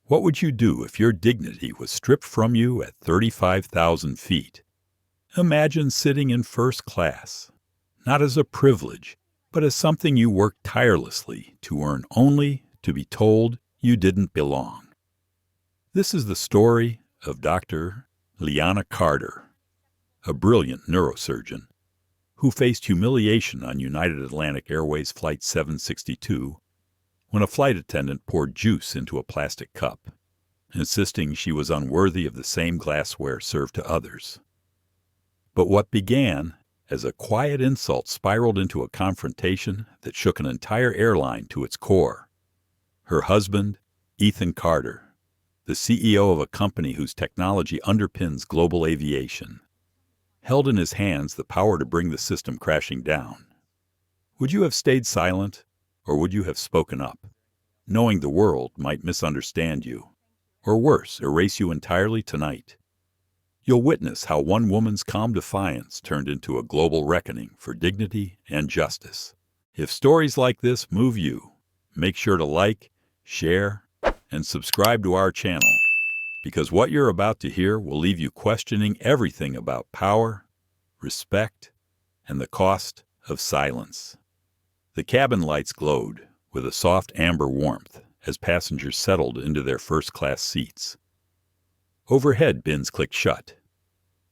What would you do if your dignity was stripped from you at 35,000 feet? Imagine sitting in first class, not as a privilege, but as something you worked tirelessly to earn only to be told you didn't belong. This is the story of Dr. Liana Carter, a brilliant neurosurgeon who faced humiliation on United Atlantic Airways Flight 762 when a flight attendant poured juice into a plastic cup, insisting she was unworthy of the same glassware served to others. But what began as a quiet insult spiraled into a confrontation that shook an entire airline to its core. Her husband, Ethan Carter, the CEO of a company whose technology underpins global aviation, held in his hands the power to bring the system crashing down. Would you have stayed silent, or would you have spoken up, knowing the world might misunderstand you, or worse, erase you entirely tonight? You'll witness how one woman's calm defiance turned into a global reckoning for dignity and justice. If stories like this move you, make sure to like, share, and subscribe to our channel, because what you're about to hear will leave you questioning everything about power, respect, and the cost of silence. The cabin lights glowed with a soft amber warmth as passengers settled into their first-class seats. Overhead bins clicked shut.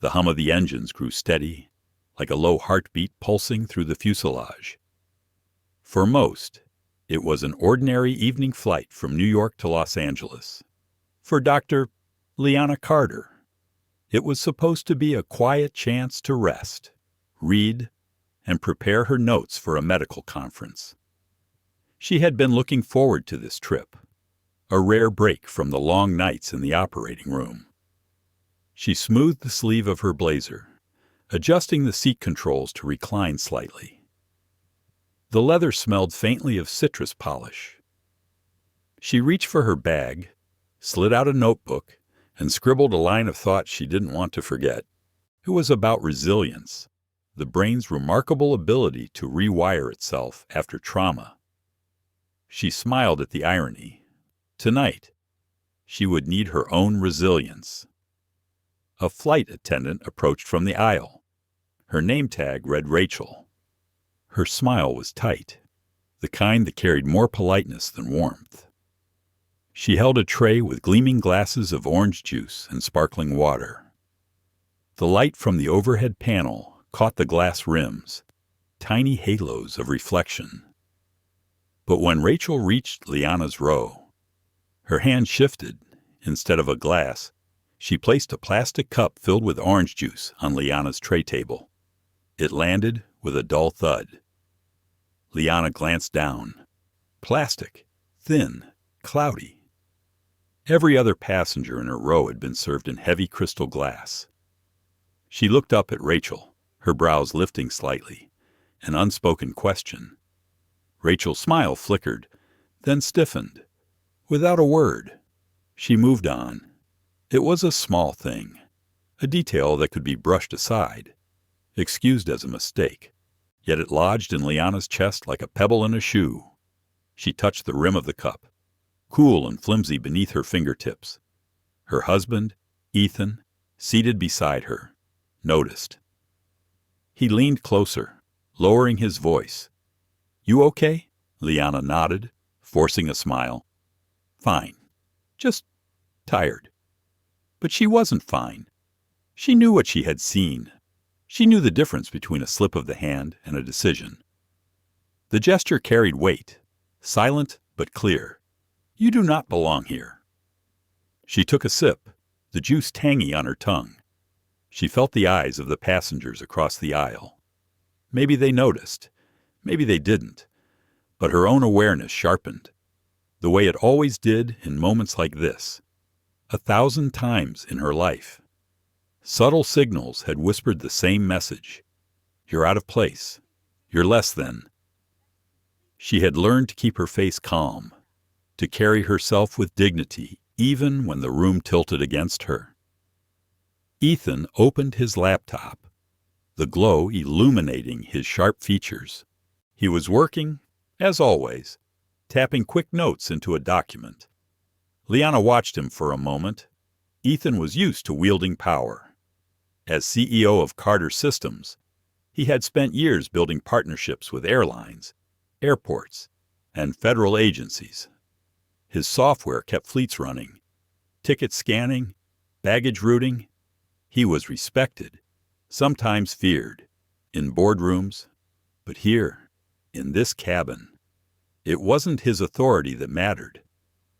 The hum of the engines grew steady, like a low heartbeat pulsing through the fuselage. For most, it was an ordinary evening flight from New York to Los Angeles. For Dr. Liana Carter, it was supposed to be a quiet chance to rest, read, and prepare her notes for a medical conference. She had been looking forward to this trip, a rare break from the long nights in the operating room. She smoothed the sleeve of her blazer, adjusting the seat controls to recline slightly. The leather smelled faintly of citrus polish. She reached for her bag, slid out a notebook, and scribbled a line of thought she didn't want to forget. It was about resilience, the brain's remarkable ability to rewire itself after trauma. She smiled at the irony. Tonight, she would need her own resilience. A flight attendant approached from the aisle. Her name tag read Rachel. Her smile was tight, the kind that carried more politeness than warmth. She held a tray with gleaming glasses of orange juice and sparkling water. The light from the overhead panel caught the glass rims, tiny halos of reflection. But when Rachel reached Liana's row, her hand shifted. Instead of a glass, she placed a plastic cup filled with orange juice on Liana's tray table. It landed with a dull thud. Liana glanced down. Plastic, thin, cloudy. Every other passenger in her row had been served in heavy crystal glass. She looked up at Rachel, her brows lifting slightly, an unspoken question. Rachel's smile flickered, then stiffened. Without a word, she moved on. It was a small thing, a detail that could be brushed aside, excused as a mistake, yet it lodged in Liana's chest like a pebble in a shoe. She touched the rim of the cup, cool and flimsy beneath her fingertips. Her husband, Ethan, seated beside her, noticed. He leaned closer, lowering his voice. "You okay?" Liana nodded, forcing a smile. "Fine. Just tired." But she wasn't fine. She knew what she had seen. She knew the difference between a slip of the hand and a decision. The gesture carried weight, silent but clear. "You do not belong here." She took a sip, the juice tangy on her tongue. She felt the eyes of the passengers across the aisle. Maybe they noticed. Maybe they didn't. But her own awareness sharpened, the way it always did in moments like this, 1,000 times in her life. Subtle signals had whispered the same message. You're out of place. You're less than. She had learned to keep her face calm, to carry herself with dignity even when the room tilted against her. Ethan opened his laptop, the glow illuminating his sharp features. He was working, as always, tapping quick notes into a document. Liana watched him for a moment. Ethan was used to wielding power. As CEO of Carter Systems, he had spent years building partnerships with airlines, airports, and federal agencies. His software kept fleets running, ticket scanning, baggage routing. He was respected, sometimes feared, in boardrooms. But here, in this cabin, it wasn't his authority that mattered.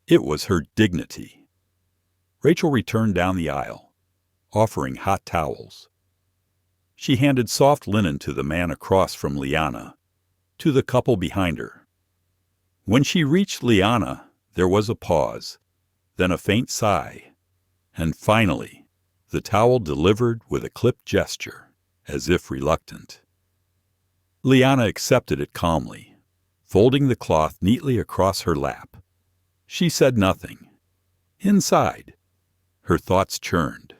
It was her dignity. Rachel returned down the aisle, offering hot towels. She handed soft linen to the man across from Liana, to the couple behind her. When she reached Liana, there was a pause, then a faint sigh, and finally, the towel delivered with a clipped gesture, as if reluctant. Liana accepted it calmly, folding the cloth neatly across her lap. She said nothing. Inside, her thoughts churned.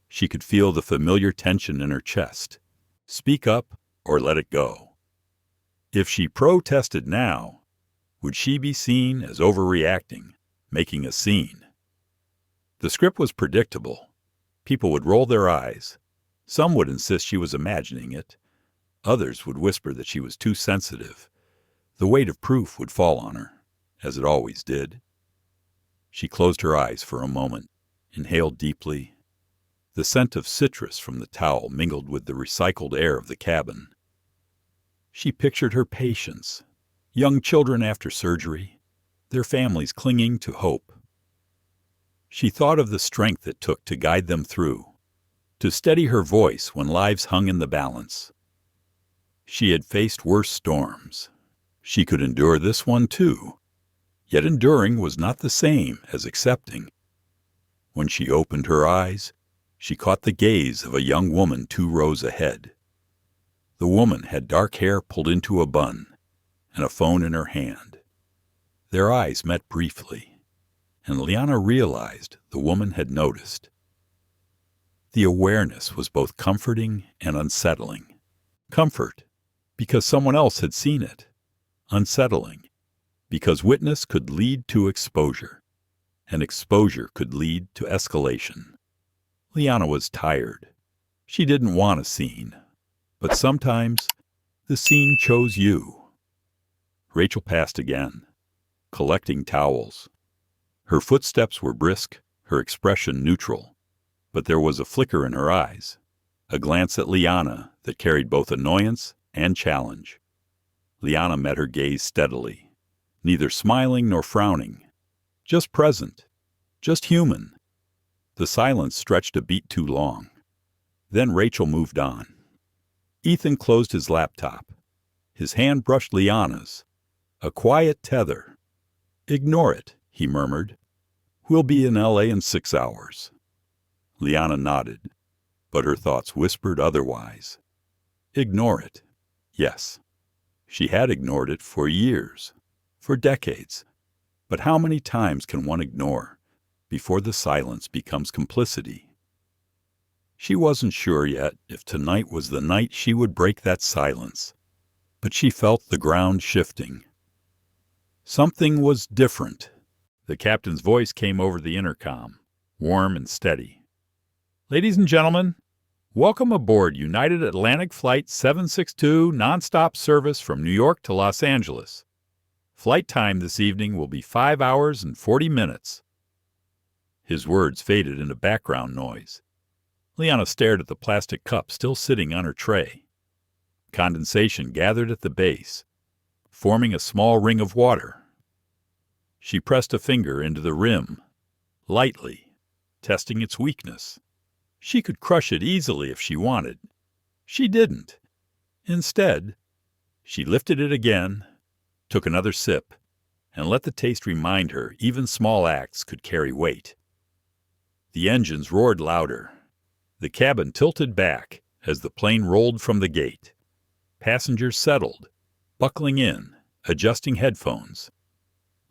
She could feel the familiar tension in her chest. Speak up or let it go. If she protested now, would she be seen as overreacting, making a scene? The script was predictable. People would roll their eyes. Some would insist she was imagining it. Others would whisper that she was too sensitive. The weight of proof would fall on her, as it always did. She closed her eyes for a moment, inhaled deeply. The scent of citrus from the towel mingled with the recycled air of the cabin. She pictured her patients, young children after surgery, their families clinging to hope. She thought of the strength it took to guide them through, to steady her voice when lives hung in the balance. She had faced worse storms. She could endure this one too. Yet enduring was not the same as accepting. When she opened her eyes, she caught the gaze of a young woman 2 rows ahead. The woman had dark hair pulled into a bun and a phone in her hand. Their eyes met briefly, and Liana realized the woman had noticed. The awareness was both comforting and unsettling. Comfort, because someone else had seen it. Unsettling, because witness could lead to exposure, and exposure could lead to escalation. Liana was tired. She didn't want a scene, but sometimes the scene chose you. Rachel passed again, collecting towels. Her footsteps were brisk, her expression neutral, but there was a flicker in her eyes, a glance at Liana that carried both annoyance and challenge. Liana met her gaze steadily, neither smiling nor frowning, just present, just human. The silence stretched a beat too long. Then Rachel moved on. Ethan closed his laptop. His hand brushed Liana's. A quiet tether. "Ignore it," he murmured. "We'll be in L.A. in 6 hours." Liana nodded, but her thoughts whispered otherwise. Ignore it. Yes. She had ignored it for years, for decades. But how many times can one ignore before the silence becomes complicity? She wasn't sure yet if tonight was the night she would break that silence, but she felt the ground shifting. Something was different. The captain's voice came over the intercom, warm and steady. "Ladies and gentlemen, welcome aboard United Atlantic Flight 762 nonstop service from New York to Los Angeles. Flight time this evening will be 5 hours and 40 minutes. His words faded into background noise. Liana stared at the plastic cup still sitting on her tray. Condensation gathered at the base, forming a small ring of water. She pressed a finger into the rim, lightly, testing its weakness. She could crush it easily if she wanted. She didn't. Instead, she lifted it again, took another sip, and let the taste remind her even small acts could carry weight. The engines roared louder. The cabin tilted back as the plane rolled from the gate. Passengers settled, buckling in, adjusting headphones.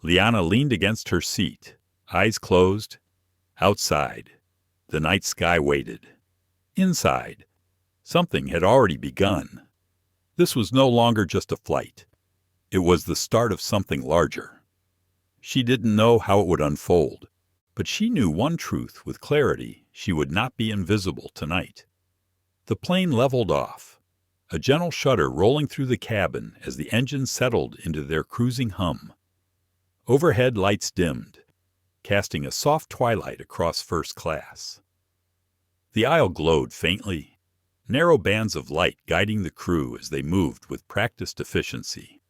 Liana leaned against her seat, eyes closed. Outside, the night sky waited. Inside, something had already begun. This was no longer just a flight. It was the start of something larger. She didn't know how it would unfold, but she knew one truth with clarity: she would not be invisible tonight. The plane leveled off, a gentle shudder rolling through the cabin as the engines settled into their cruising hum. Overhead lights dimmed, casting a soft twilight across first class. The aisle glowed faintly, narrow bands of light guiding the crew as they moved with practiced efficiency.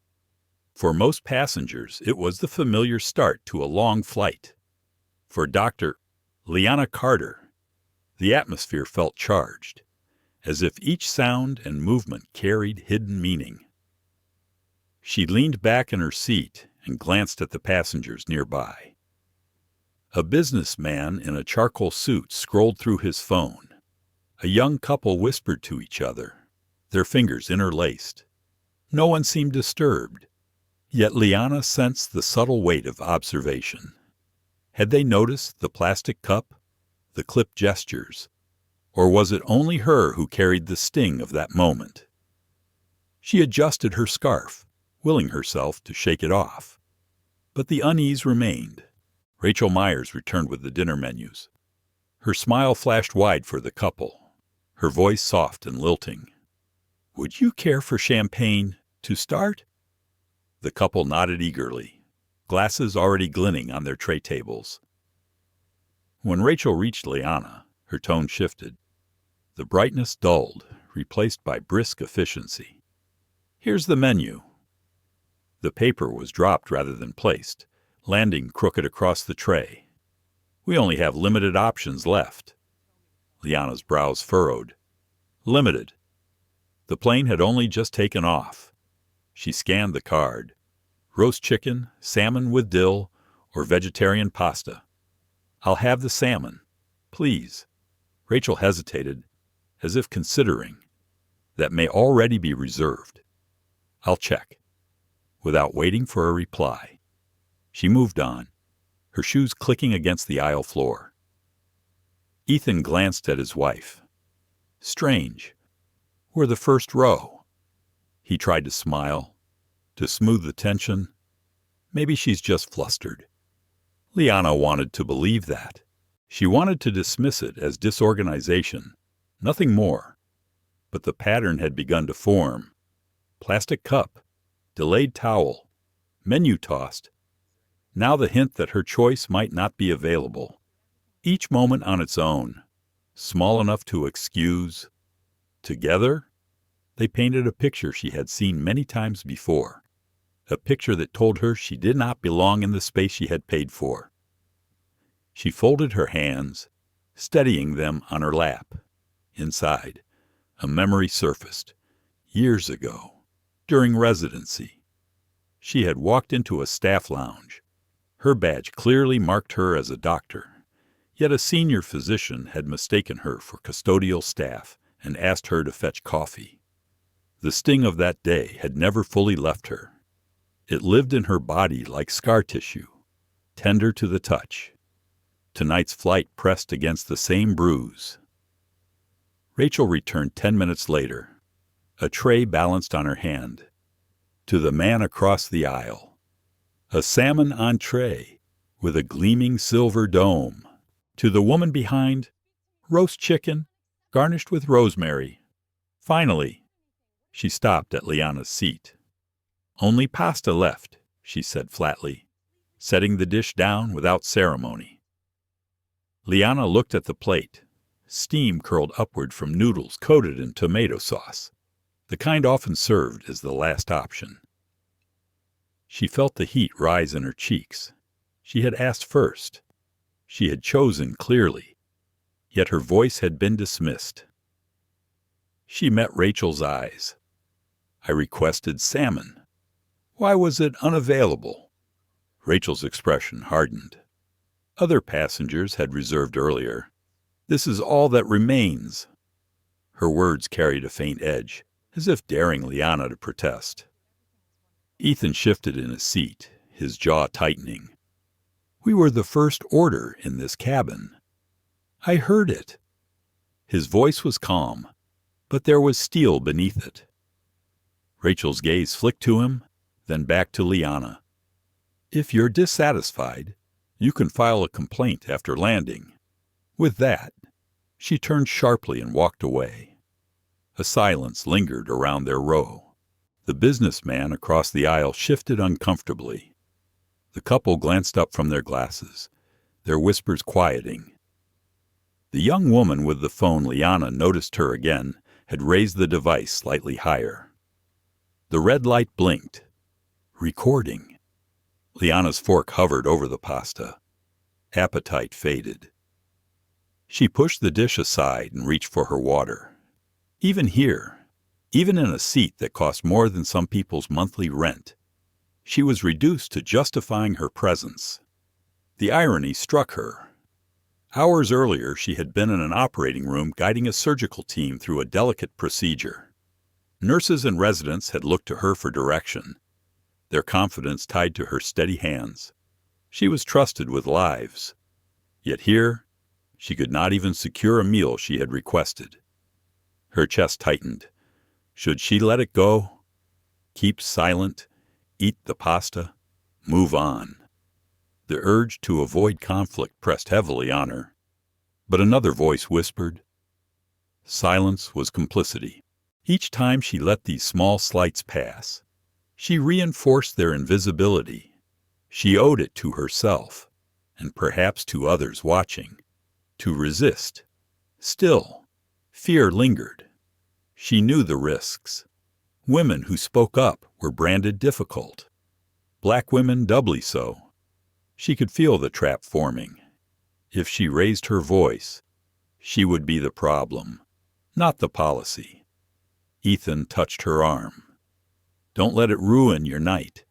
For most passengers, it was the familiar start to a long flight. For Dr. Liana Carter, the atmosphere felt charged, as if each sound and movement carried hidden meaning. She leaned back in her seat and glanced at the passengers nearby. A businessman in a charcoal suit scrolled through his phone. A young couple whispered to each other, their fingers interlaced. No one seemed disturbed, yet Liana sensed the subtle weight of observation. Had they noticed the plastic cup, the clipped gestures, or was it only her who carried the sting of that moment? She adjusted her scarf, willing herself to shake it off. But the unease remained. Rachel Myers returned with the dinner menus. Her smile flashed wide for the couple, her voice soft and lilting. "Would you care for champagne to start?" The couple nodded eagerly, glasses already glinting on their tray tables. When Rachel reached Liana, her tone shifted. The brightness dulled, replaced by brisk efficiency. "Here's the menu." The paper was dropped rather than placed, landing crooked across the tray. "We only have limited options left." Liana's brows furrowed. Limited. The plane had only just taken off. She scanned the card. Roast chicken, salmon with dill, or vegetarian pasta. "I'll have the salmon, please." Rachel hesitated, as if considering. "That may already be reserved." "I'll check." Without waiting for a reply, she moved on, her shoes clicking against the aisle floor. Ethan glanced at his wife. "Strange. We're the first row." He tried to smile, to smooth the tension. Maybe she's just flustered. Liana wanted to believe that. She wanted to dismiss it as disorganization, nothing more. But the pattern had begun to form. Plastic cup, delayed towel, menu tossed. Now the hint that her choice might not be available. Each moment on its own, small enough to excuse. Together, they painted a picture she had seen many times before. A picture that told her she did not belong in the space she had paid for. She folded her hands, steadying them on her lap. Inside, a memory surfaced. Years ago, during residency, she had walked into a staff lounge. Her badge clearly marked her as a doctor, yet a senior physician had mistaken her for custodial staff and asked her to fetch coffee. The sting of that day had never fully left her. It lived in her body like scar tissue, tender to the touch. Tonight's flight pressed against the same bruise. Rachel returned 10 minutes later, a tray balanced on her hand. To the man across the aisle, a salmon entree with a gleaming silver dome. To the woman behind, roast chicken, garnished with rosemary. Finally, she stopped at Liana's seat. "Only pasta left," she said flatly, setting the dish down without ceremony. Liana looked at the plate. Steam curled upward from noodles coated in tomato sauce, the kind often served as the last option. She felt the heat rise in her cheeks. She had asked first. She had chosen clearly, yet her voice had been dismissed. She met Rachel's eyes. "I requested salmon. Why was it unavailable?" Rachel's expression hardened. Other passengers had reserved earlier. "This is all that remains." Her words carried a faint edge, as if daring Liana to protest. Ethan shifted in his seat, his jaw tightening. "We were the first order in this cabin. I heard it." His voice was calm, but there was steel beneath it. Rachel's gaze flicked to him, then back to Liana. If you're dissatisfied, you can file a complaint after landing. With that, she turned sharply and walked away. A silence lingered around their row. The businessman across the aisle shifted uncomfortably. The couple glanced up from their glasses, their whispers quieting. The young woman with the phone, Liana, noticed her again, had raised the device slightly higher. The red light blinked. Recording. Liana's fork hovered over the pasta. Appetite faded. She pushed the dish aside and reached for her water. Even here, even in a seat that cost more than some people's monthly rent, she was reduced to justifying her presence. The irony struck her. Hours earlier, she had been in an operating room guiding a surgical team through a delicate procedure. Nurses and residents had looked to her for direction, their confidence tied to her steady hands. She was trusted with lives. Yet here, she could not even secure a meal she had requested. Her chest tightened. Should she let it go? Keep silent? Eat the pasta? Move on? The urge to avoid conflict pressed heavily on her. But another voice whispered. Silence was complicity. Each time she let these small slights pass, she reinforced their invisibility. She owed it to herself, and perhaps to others watching, to resist. Still, fear lingered. She knew the risks. Women who spoke up were branded difficult. Black women doubly so. She could feel the trap forming. If she raised her voice, she would be the problem, not the policy. Ethan touched her arm. Don't let it ruin your night.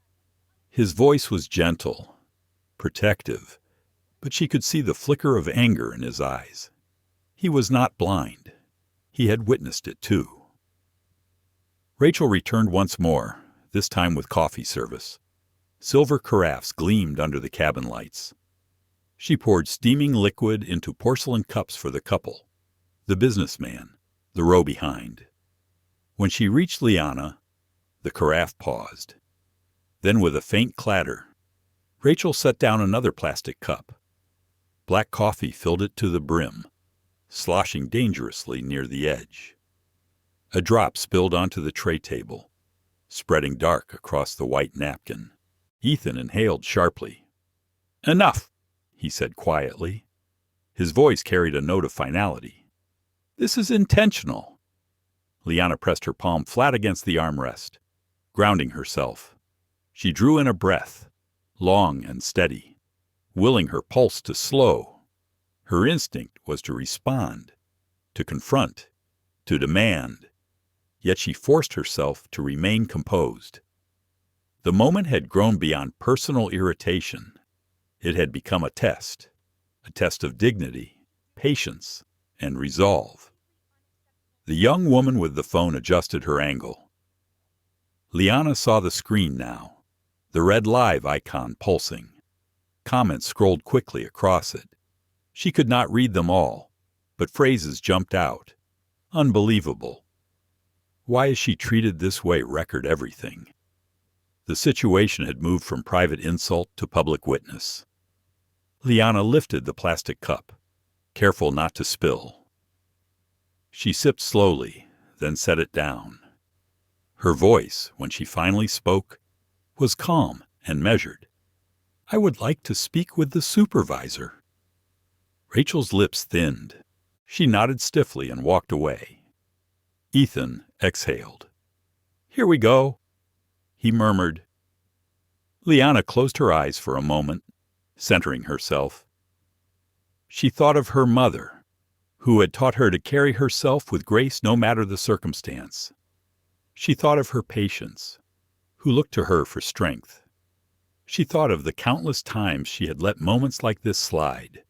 His voice was gentle, protective, but she could see the flicker of anger in his eyes. He was not blind. He had witnessed it too. Rachel returned once more, this time with coffee service. Silver carafes gleamed under the cabin lights. She poured steaming liquid into porcelain cups for the couple, the businessman, the row behind. When she reached Liana, the carafe paused. Then with a faint clatter, Rachel set down another plastic cup. Black coffee filled it to the brim, sloshing dangerously near the edge. A drop spilled onto the tray table, spreading dark across the white napkin. Ethan inhaled sharply. Enough, he said quietly. His voice carried a note of finality. This is intentional. Liana pressed her palm flat against the armrest, grounding herself. She drew in a breath, long and steady, willing her pulse to slow. Her instinct was to respond, to confront, to demand. Yet she forced herself to remain composed. The moment had grown beyond personal irritation. It had become a test of dignity, patience, and resolve. The young woman with the phone adjusted her angle. Liana saw the screen now, the red live icon pulsing. Comments scrolled quickly across it. She could not read them all, but phrases jumped out. Unbelievable. Why is she treated this way? Record everything. The situation had moved from private insult to public witness. Liana lifted the plastic cup, careful not to spill. She sipped slowly, then set it down. Her voice, when she finally spoke, was calm and measured. I would like to speak with the supervisor. Rachel's lips thinned. She nodded stiffly and walked away. Ethan exhaled. Here we go, he murmured. Liana closed her eyes for a moment, centering herself. She thought of her mother, who had taught her to carry herself with grace no matter the circumstance. She thought of her patients, who looked to her for strength. She thought of the countless times she had let moments like this slide,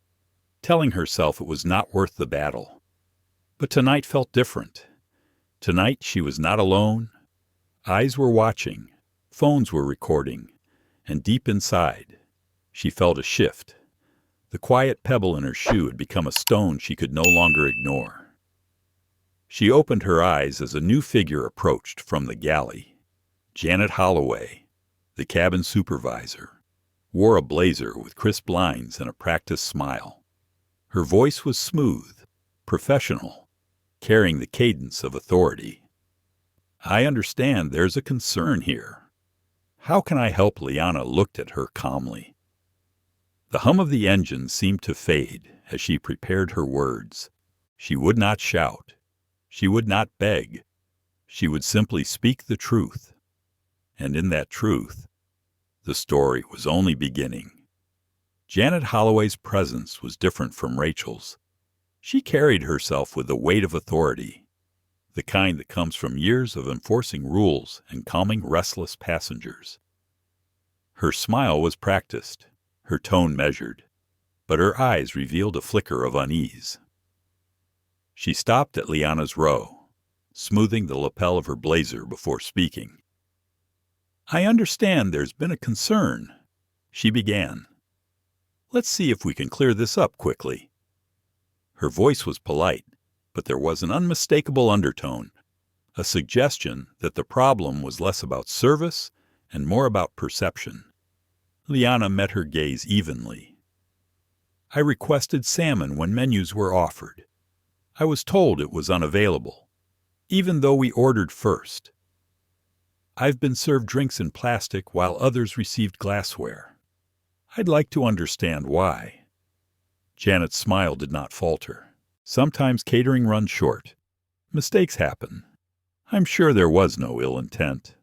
telling herself it was not worth the battle. But tonight felt different. Tonight she was not alone. Eyes were watching, phones were recording, and deep inside, she felt a shift. The quiet pebble in her shoe had become a stone she could no longer ignore. She opened her eyes as a new figure approached from the galley. Janet Holloway, the cabin supervisor. wore a blazer with crisp lines and a practiced smile. Her voice was smooth, professional, carrying the cadence of authority. "I understand there's a concern here. How can I help?" Liana looked at her calmly. The hum of the engine seemed to fade as she prepared her words. She would not shout. She would not beg. She would simply speak the truth. And in that truth, the story was only beginning. Janet Holloway's presence was different from Rachel's. She carried herself with the weight of authority, the kind that comes from years of enforcing rules and calming restless passengers. Her smile was practiced, her tone measured, but her eyes revealed a flicker of unease. She stopped at Liana's row, smoothing the lapel of her blazer before speaking. "I understand there's been a concern," she began. "Let's see if we can clear this up quickly." Her voice was polite, but there was an unmistakable undertone, a suggestion that the problem was less about service and more about perception. Liana met her gaze evenly. "I requested salmon when menus were offered. I was told it was unavailable, even though we ordered first. I've been served drinks in plastic while others received glassware. I'd like to understand why." Janet's smile did not falter. "Sometimes catering runs short. Mistakes happen. I'm sure there was no ill intent."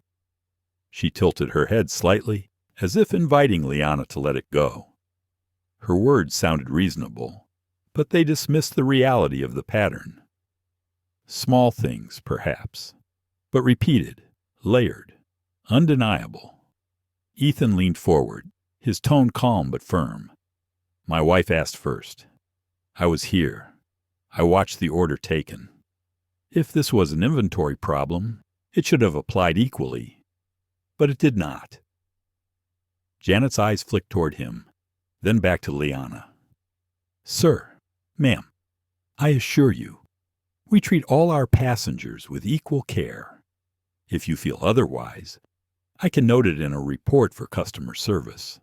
She tilted her head slightly, as if inviting Liana to let it go. Her words sounded reasonable, but they dismissed the reality of the pattern. Small things, perhaps, but repeated, layered, undeniable. Ethan leaned forward, his tone calm but firm. "My wife asked first. I was here. I watched the order taken. If this was an inventory problem, it should have applied equally. But it did not." Janet's eyes flicked toward him, then back to Liana. "Sir, ma'am, I assure you, we treat all our passengers with equal care. If you feel otherwise, I can note it in a report for customer service."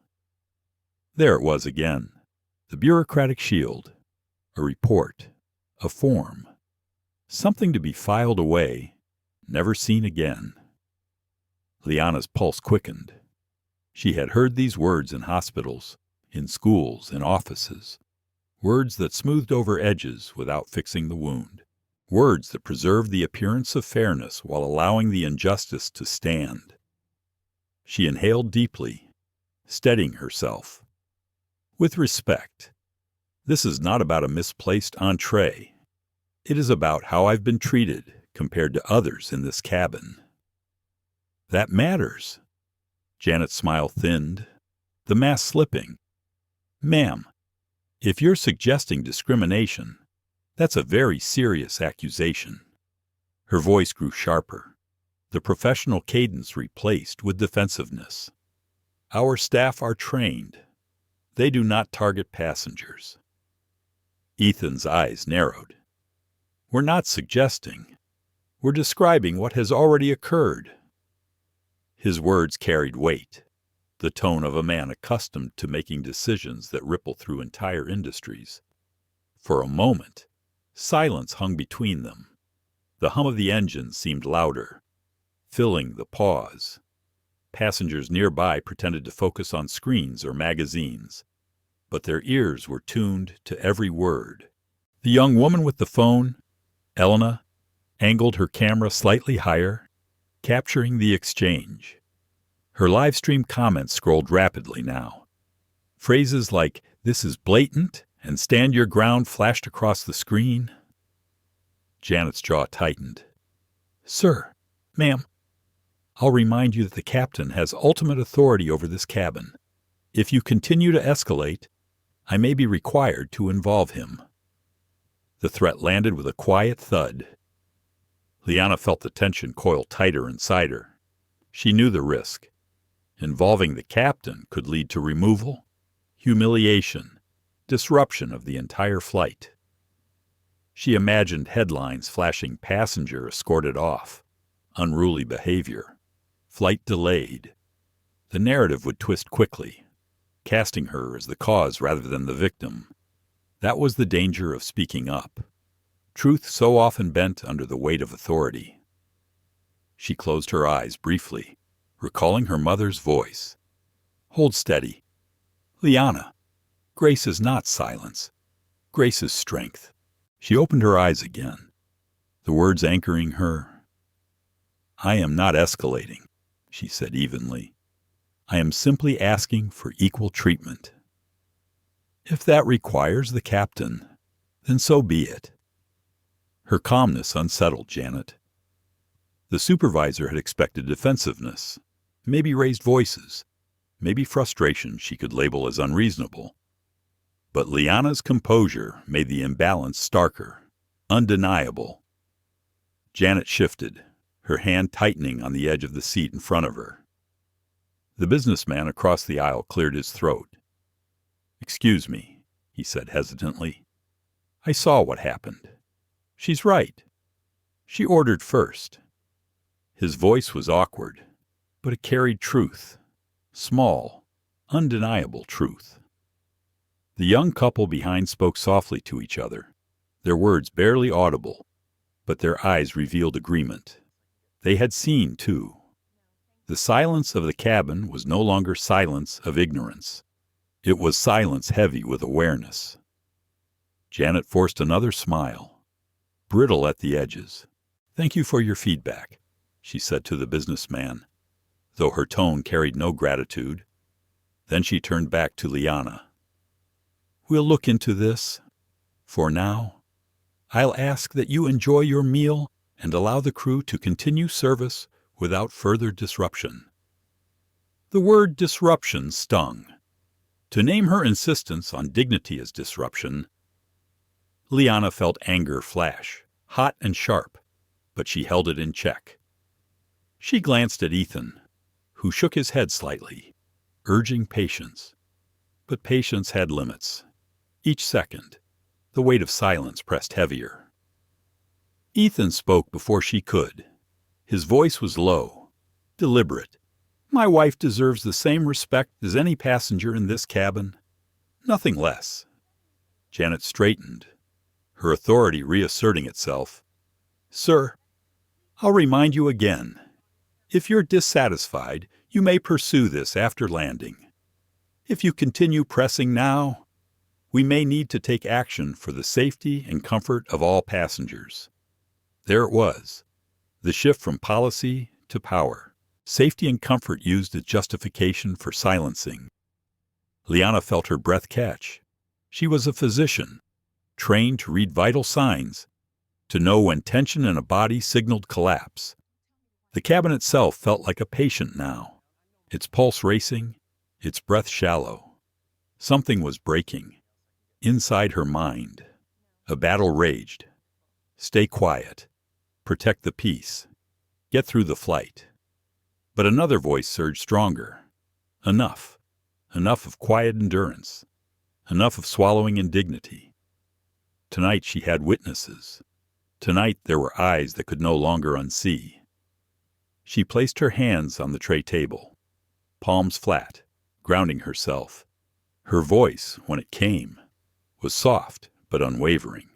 There it was again, the bureaucratic shield, a report, a form, something to be filed away, never seen again. Liana's pulse quickened. She had heard these words in hospitals, in schools, in offices, words that smoothed over edges without fixing the wound, words that preserved the appearance of fairness while allowing the injustice to stand. She inhaled deeply, steadying herself. "With respect, this is not about a misplaced entree. It is about how I've been treated compared to others in this cabin." "That matters." Janet's smile thinned, the mask slipping. "Ma'am, if you're suggesting discrimination, that's a very serious accusation." Her voice grew sharper, the professional cadence replaced with defensiveness. "Our staff are trained. They do not target passengers." Ethan's eyes narrowed. "We're not suggesting. We're describing what has already occurred." His words carried weight, the tone of a man accustomed to making decisions that ripple through entire industries. For a moment, silence hung between them. The hum of the engine seemed louder, filling the pause. Passengers nearby pretended to focus on screens or magazines, but their ears were tuned to every word. The young woman with the phone, Elena, angled her camera slightly higher, capturing the exchange. Her live stream comments scrolled rapidly now. Phrases like, "This is blatant," and "stand your ground" flashed across the screen. Janet's jaw tightened. "Sir, ma'am, I'll remind you that the captain has ultimate authority over this cabin. If you continue to escalate, I may be required to involve him." The threat landed with a quiet thud. Liana felt the tension coil tighter inside her. She knew the risk. Involving the captain could lead to removal, humiliation, disruption of the entire flight. She imagined headlines flashing "passenger escorted off," "unruly behavior," "flight delayed." The narrative would twist quickly. casting her as the cause rather than the victim. That was the danger of speaking up. Truth so often bent under the weight of authority. She closed her eyes briefly, recalling her mother's voice. "Hold steady. Liana, grace is not silence. Grace is strength." She opened her eyes again, the words anchoring her. "I am not escalating," she said evenly. "I am simply asking for equal treatment. If that requires the captain, then so be it." Her calmness unsettled Janet. The supervisor had expected defensiveness, maybe raised voices, maybe frustration she could label as unreasonable. But Liana's composure made the imbalance starker, undeniable. Janet shifted, her hand tightening on the edge of the seat in front of her. The businessman across the aisle cleared his throat. "Excuse me," he said hesitantly. "I saw what happened. She's right. She ordered first." His voice was awkward, but it carried truth. Small, undeniable truth. The young couple behind spoke softly to each other, their words barely audible, but their eyes revealed agreement. They had seen, too. The silence of the cabin was no longer silence of ignorance. It was silence heavy with awareness. Janet forced another smile, brittle at the edges. "Thank you for your feedback," she said to the businessman, though her tone carried no gratitude. Then she turned back to Liana. "We'll look into this. For now, I'll ask that you enjoy your meal and allow the crew to continue service without further disruption." The word disruption stung. To name her insistence on dignity as disruption, Liana felt anger flash, hot and sharp, but she held it in check. She glanced at Ethan, who shook his head slightly, urging patience. But patience had limits. Each second, the weight of silence pressed heavier. Ethan spoke before she could. His voice was low, deliberate. "My wife deserves the same respect as any passenger in this cabin. Nothing less." Janet straightened, her authority reasserting itself. "Sir, I'll remind you again. If you're dissatisfied, you may pursue this after landing. If you continue pressing now, we may need to take action for the safety and comfort of all passengers." There it was, the shift from policy to power. Safety and comfort used as justification for silencing. Liana felt her breath catch. She was a physician, trained to read vital signs, to know when tension in a body signaled collapse. The cabin itself felt like a patient now, its pulse racing, its breath shallow. Something was breaking. Inside her mind, a battle raged. Stay quiet. Protect the peace. Get through the flight. But another voice surged stronger. Enough. Enough of quiet endurance. Enough of swallowing indignity. Tonight she had witnesses. Tonight there were eyes that could no longer unsee. She placed her hands on the tray table, palms flat, grounding herself. Her voice, when it came, was soft but unwavering.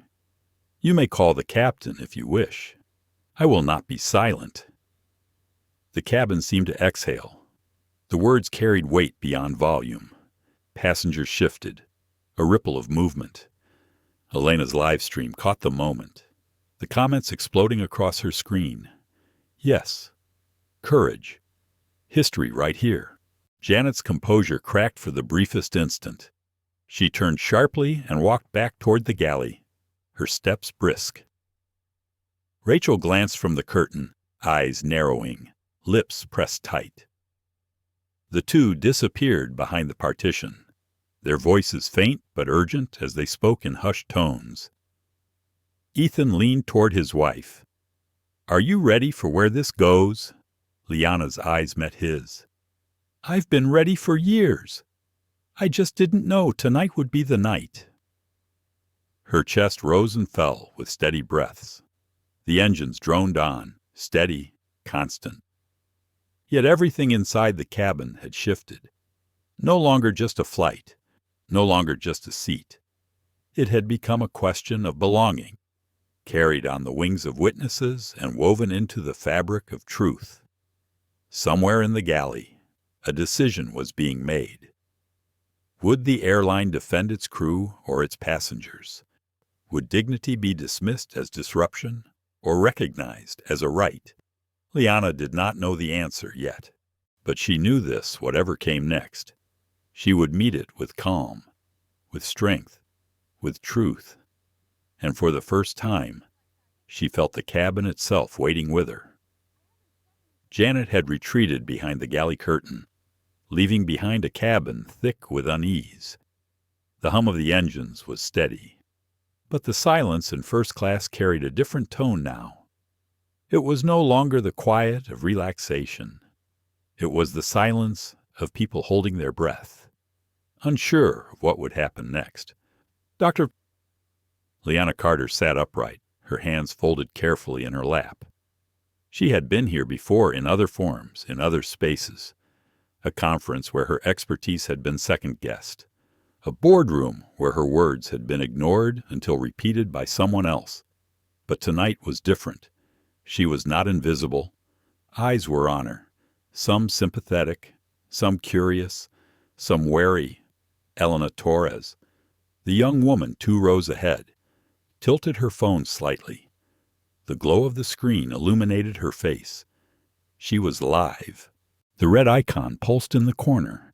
"You may call the captain if you wish. I will not be silent." The cabin seemed to exhale. The words carried weight beyond volume. Passengers shifted, a ripple of movement. Elena's live stream caught the moment, the comments exploding across her screen. Yes, courage. History right here. Janet's composure cracked for the briefest instant. She turned sharply and walked back toward the galley, her steps brisk. Rachel glanced from the curtain, eyes narrowing, lips pressed tight. The two disappeared behind the partition, their voices faint but urgent as they spoke in hushed tones. Ethan leaned toward his wife. "Are you ready for where this goes?" Liana's eyes met his. "I've been ready for years. I just didn't know tonight would be the night." Her chest rose and fell with steady breaths. The engines droned on, steady, constant. Yet everything inside the cabin had shifted. No longer just a flight, no longer just a seat. It had become a question of belonging, carried on the wings of witnesses and woven into the fabric of truth. Somewhere in the galley, a decision was being made. Would the airline defend its crew or its passengers? Would dignity be dismissed as disruption or recognized as a right? Liana did not know the answer yet, but she knew this whatever came next. She would meet it with calm, with strength, with truth. And for the first time, she felt the cabin itself waiting with her. Janet had retreated behind the galley curtain, leaving behind a cabin thick with unease. The hum of the engines was steady, but the silence in first class carried a different tone now. It was no longer the quiet of relaxation. It was the silence of people holding their breath, unsure of what would happen next. Dr. Liana Carter sat upright, her hands folded carefully in her lap. She had been here before in other forms, in other spaces. A conference where her expertise had been second-guessed. A boardroom where her words had been ignored until repeated by someone else. But tonight was different. She was not invisible. Eyes were on her, some sympathetic, some curious, some wary. Elena Torres, the young woman 2 rows ahead, tilted her phone slightly. The glow of the screen illuminated her face. She was live. The red icon pulsed in the corner,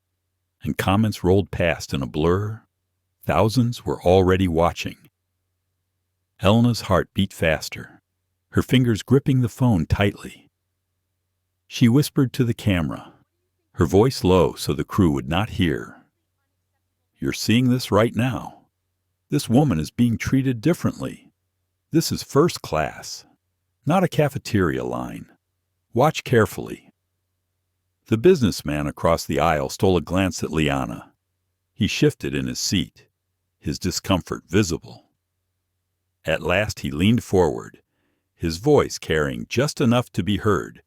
and comments rolled past in a blur. Thousands were already watching. Elena's heart beat faster, her fingers gripping the phone tightly. She whispered to the camera, her voice low so the crew would not hear. "You're seeing this right now. This woman is being treated differently. This is first class, not a cafeteria line. Watch carefully." The businessman across the aisle stole a glance at Liana. He shifted in his seat, his discomfort visible. At last he leaned forward, his voice carrying just enough to be heard.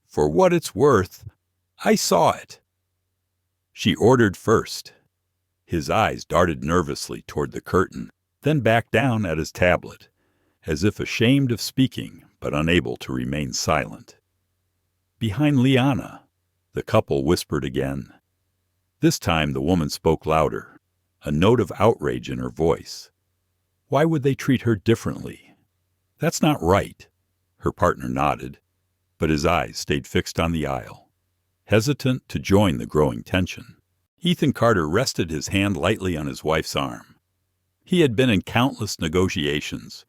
"For what it's worth, I saw it." She ordered first. His eyes darted nervously toward the curtain, then back down at his tablet, as if ashamed of speaking but unable to remain silent. Behind Liana, the couple whispered again. This time the woman spoke louder, a note of outrage in her voice. Why would they treat her differently? "That's not right." Her partner nodded, but his eyes stayed fixed on the aisle, hesitant to join the growing tension. Ethan Carter rested his hand lightly on his wife's arm. He had been in countless negotiations,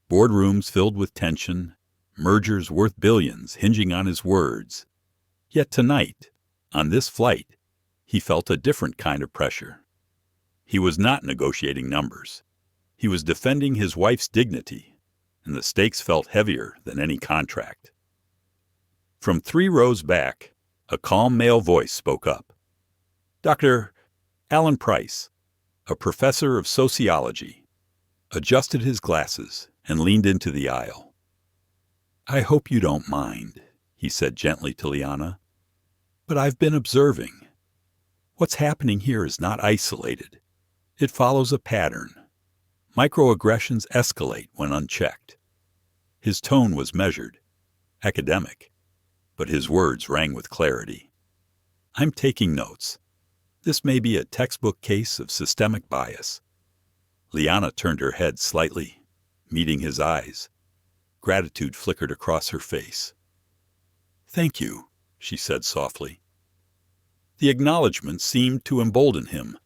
boardrooms filled with tension, mergers worth billions hinging on his words. Yet tonight, on this flight, he felt a different kind of pressure. He was not negotiating numbers. He was defending his wife's dignity, and the stakes felt heavier than any contract. From 3 rows back, a calm male voice spoke up. Dr. Alan Price, a professor of sociology, adjusted his glasses and leaned into the aisle. "I hope you don't mind," he said gently to Liana, "but I've been observing. What's happening here is not isolated. It follows a pattern. Microaggressions escalate when unchecked." His tone was measured, academic, but his words rang with clarity. "I'm taking notes. This may be a textbook case of systemic bias." Liana turned her head slightly, meeting his eyes. Gratitude flickered across her face. "Thank you," she said softly. The acknowledgment seemed to embolden him.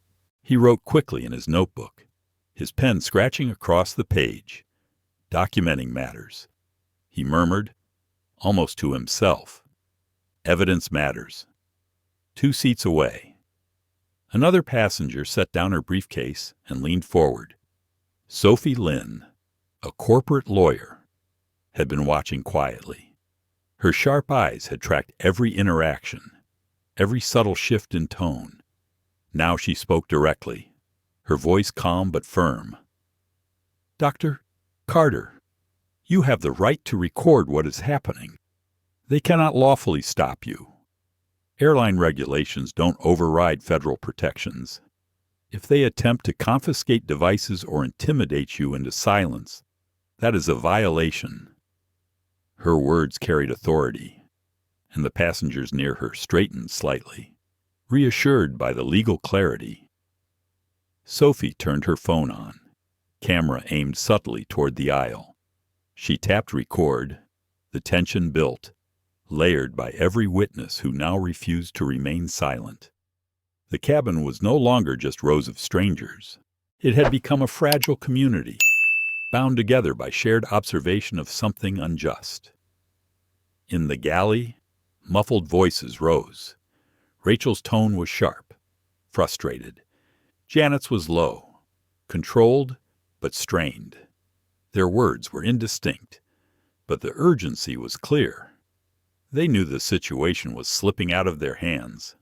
He wrote quickly in his notebook, his pen scratching across the page, documenting matters. He murmured, almost to himself, "Evidence matters." 2 seats away, another passenger set down her briefcase and leaned forward. Sophie Lynn, a corporate lawyer, had been watching quietly. Her sharp eyes had tracked every interaction, every subtle shift in tone. Now she spoke directly, her voice calm but firm. "Dr. Carter, you have the right to record what is happening. They cannot lawfully stop you. Airline regulations don't override federal protections. If they attempt to confiscate devices or intimidate you into silence, that is a violation. Her words carried authority, and the passengers near her straightened slightly, reassured by the legal clarity. Sophie turned her phone on, camera aimed subtly toward the aisle. She tapped record. The tension built, layered by every witness who now refused to remain silent. The cabin was no longer just rows of strangers. It had become a fragile community, bound together by shared observation of something unjust. In the galley, muffled voices rose. Rachel's tone was sharp, frustrated. Janet's was low, controlled, but strained. Their words were indistinct, but the urgency was clear. They knew the situation was slipping out of their hands.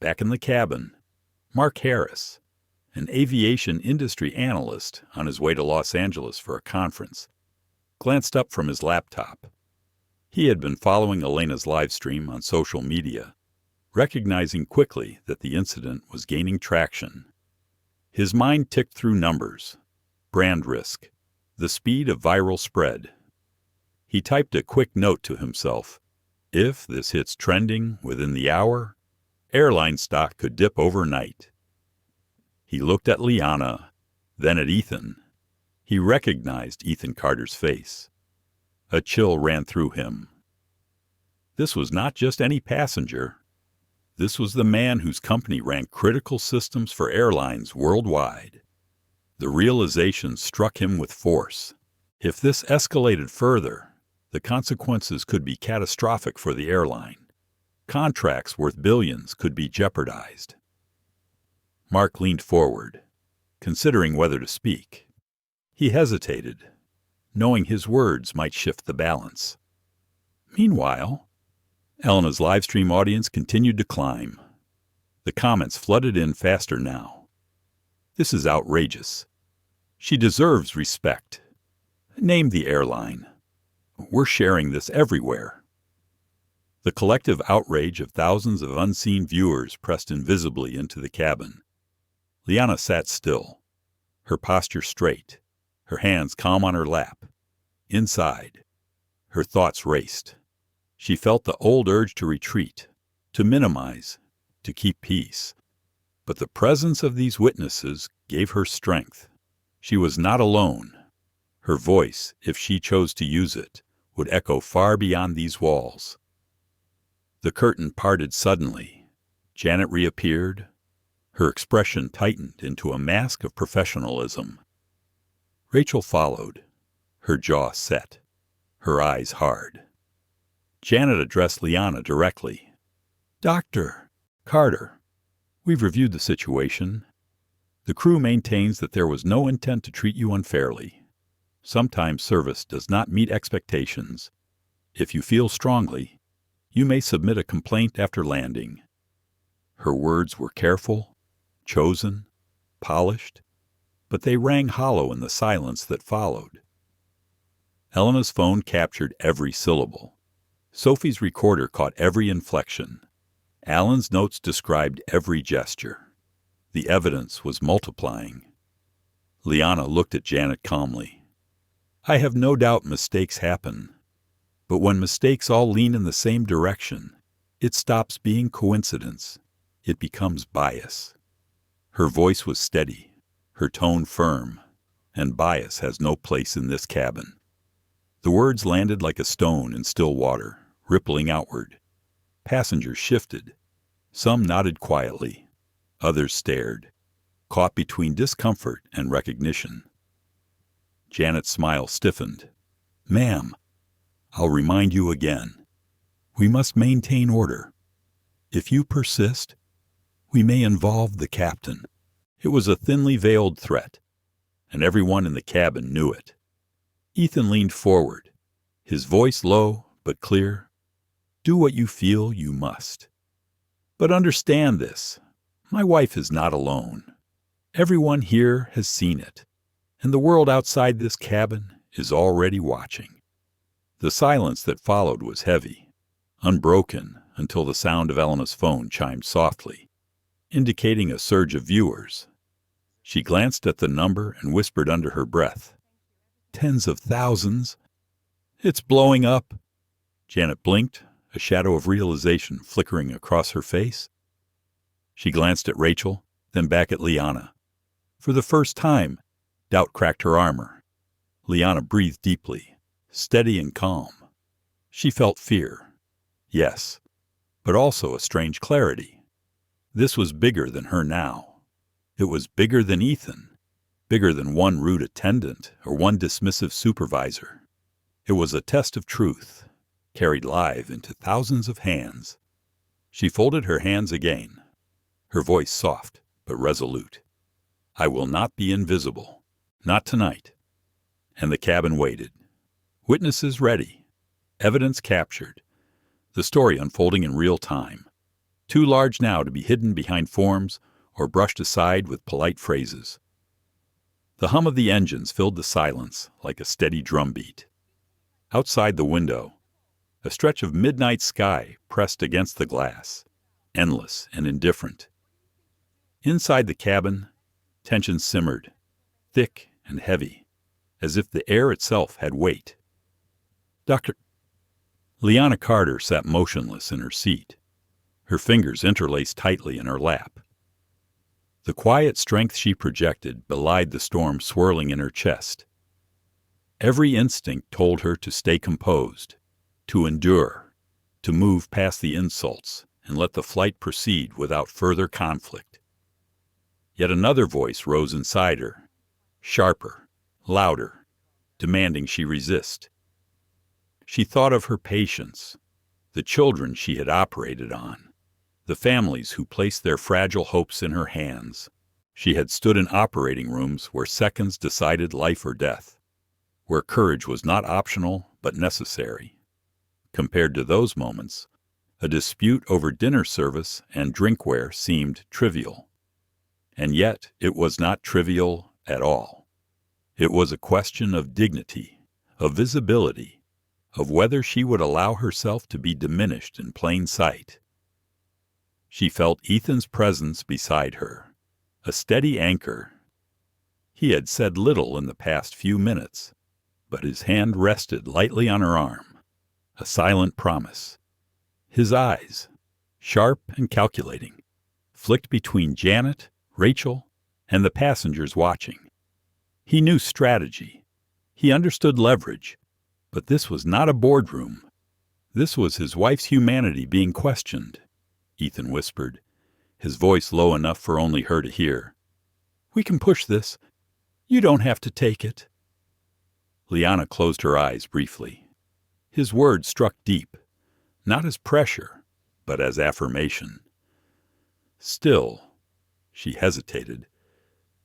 Back in the cabin, Mark Harris, an aviation industry analyst on his way to Los Angeles for a conference, glanced up from his laptop. He had been following Elena's live stream on social media, recognizing quickly that the incident was gaining traction. His mind ticked through numbers, brand risk, the speed of viral spread. He typed a quick note to himself. If this hits trending within the hour, airline stock could dip overnight. He looked at Liana, then at Ethan. He recognized Ethan Carter's face. A chill ran through him. This was not just any passenger. This was the man whose company ran critical systems for airlines worldwide. The realization struck him with force. If this escalated further, the consequences could be catastrophic for the airline. Contracts worth billions could be jeopardized. Mark leaned forward, considering whether to speak. He hesitated, knowing his words might shift the balance. Meanwhile, Elena's livestream audience continued to climb. The comments flooded in faster now. This is outrageous. She deserves respect. Name the airline. We're sharing this everywhere. The collective outrage of thousands of unseen viewers pressed invisibly into the cabin. Liana sat still, her posture straight, her hands calm on her lap. Inside, her thoughts raced. She felt the old urge to retreat, to minimize, to keep peace. But the presence of these witnesses gave her strength. She was not alone. Her voice, if she chose to use it, would echo far beyond these walls. The curtain parted suddenly. Janet reappeared. Her expression tightened into a mask of professionalism. Rachel followed, her jaw set, her eyes hard. Janet addressed Liana directly. Dr. Carter, we've reviewed the situation. The crew maintains that there was no intent to treat you unfairly. Sometimes service does not meet expectations. If you feel strongly, you may submit a complaint after landing. Her words were careful, chosen, polished, but they rang hollow in the silence that followed. Elena's phone captured every syllable. Sophie's recorder caught every inflection. Alan's notes described every gesture. The evidence was multiplying. Liana looked at Janet calmly. I have no doubt mistakes happen, but when mistakes all lean in the same direction, it stops being coincidence. It becomes bias. Her voice was steady, her tone firm, and bias has no place in this cabin. The words landed like a stone in still water, rippling outward. Passengers shifted. Some nodded quietly. Others stared, caught between discomfort and recognition. Janet's smile stiffened. Ma'am, I'll remind you again. We must maintain order. If you persist, we may involve the captain. It was a thinly veiled threat, and everyone in the cabin knew it. Ethan leaned forward, his voice low but clear. Do what you feel you must. But understand this. My wife is not alone. Everyone here has seen it, and the world outside this cabin is already watching. The silence that followed was heavy, unbroken, until the sound of Elena's phone chimed softly, indicating a surge of viewers. She glanced at the number and whispered under her breath, "Tens of thousands. It's blowing up." Janet blinked, a shadow of realization flickering across her face. She glanced at Rachel, then back at Liana. For the first time, doubt cracked her armor. Liana breathed deeply, steady and calm. She felt fear, yes, but also a strange clarity. This was bigger than her now. It was bigger than Ethan, bigger than one rude attendant or one dismissive supervisor. It was a test of truth, carried live into thousands of hands. She folded her hands again, her voice soft but resolute. "I will not be invisible. Not tonight." And the cabin waited. Witnesses ready. Evidence captured. The story unfolding in real time. Too large now to be hidden behind forms or brushed aside with polite phrases. The hum of the engines filled the silence like a steady drumbeat. Outside the window, a stretch of midnight sky pressed against the glass, endless and indifferent. Inside the cabin, tension simmered, thick and heavy, as if the air itself had weight. Dr. Liana Carter sat motionless in her seat, her fingers interlaced tightly in her lap. The quiet strength she projected belied the storm swirling in her chest. Every instinct told her to stay composed, to endure, to move past the insults and let the flight proceed without further conflict. Yet another voice rose inside her, sharper, louder, demanding she resist. She thought of her patients, the children she had operated on, the families who placed their fragile hopes in her hands. She had stood in operating rooms where seconds decided life or death, where courage was not optional but necessary. Compared to those moments, a dispute over dinner service and drinkware seemed trivial. And yet it was not trivial at all. It was a question of dignity, of visibility, of whether she would allow herself to be diminished in plain sight. She felt Ethan's presence beside her, a steady anchor. He had said little in the past few minutes, but his hand rested lightly on her arm, a silent promise. His eyes, sharp and calculating, flicked between Janet, Rachel, and the passengers watching. He knew strategy. He understood leverage, but this was not a boardroom. This was his wife's humanity being questioned. Ethan whispered, his voice low enough for only her to hear. "We can push this. You don't have to take it." Liana closed her eyes briefly. His words struck deep, not as pressure, but as affirmation. Still, she hesitated.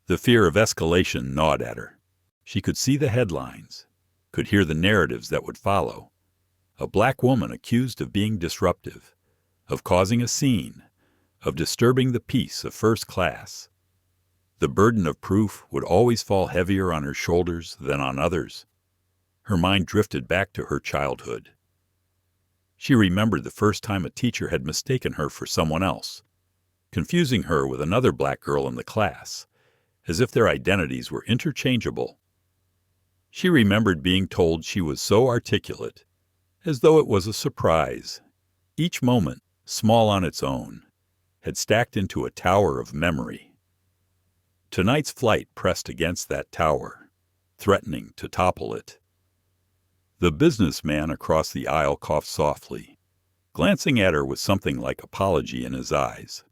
The fear of escalation gnawed at her. She could see the headlines, could hear the narratives that would follow. A black woman accused of being disruptive, of causing a scene, of disturbing the peace of first class. The burden of proof would always fall heavier on her shoulders than on others. Her mind drifted back to her childhood. She remembered the first time a teacher had mistaken her for someone else, confusing her with another black girl in the class, as if their identities were interchangeable. She remembered being told she was so articulate, as though it was a surprise. Each moment, small on its own, had stacked into a tower of memory. Tonight's flight pressed against that tower, threatening to topple it. The businessman across the aisle coughed softly, glancing at her with something like apology in his eyes.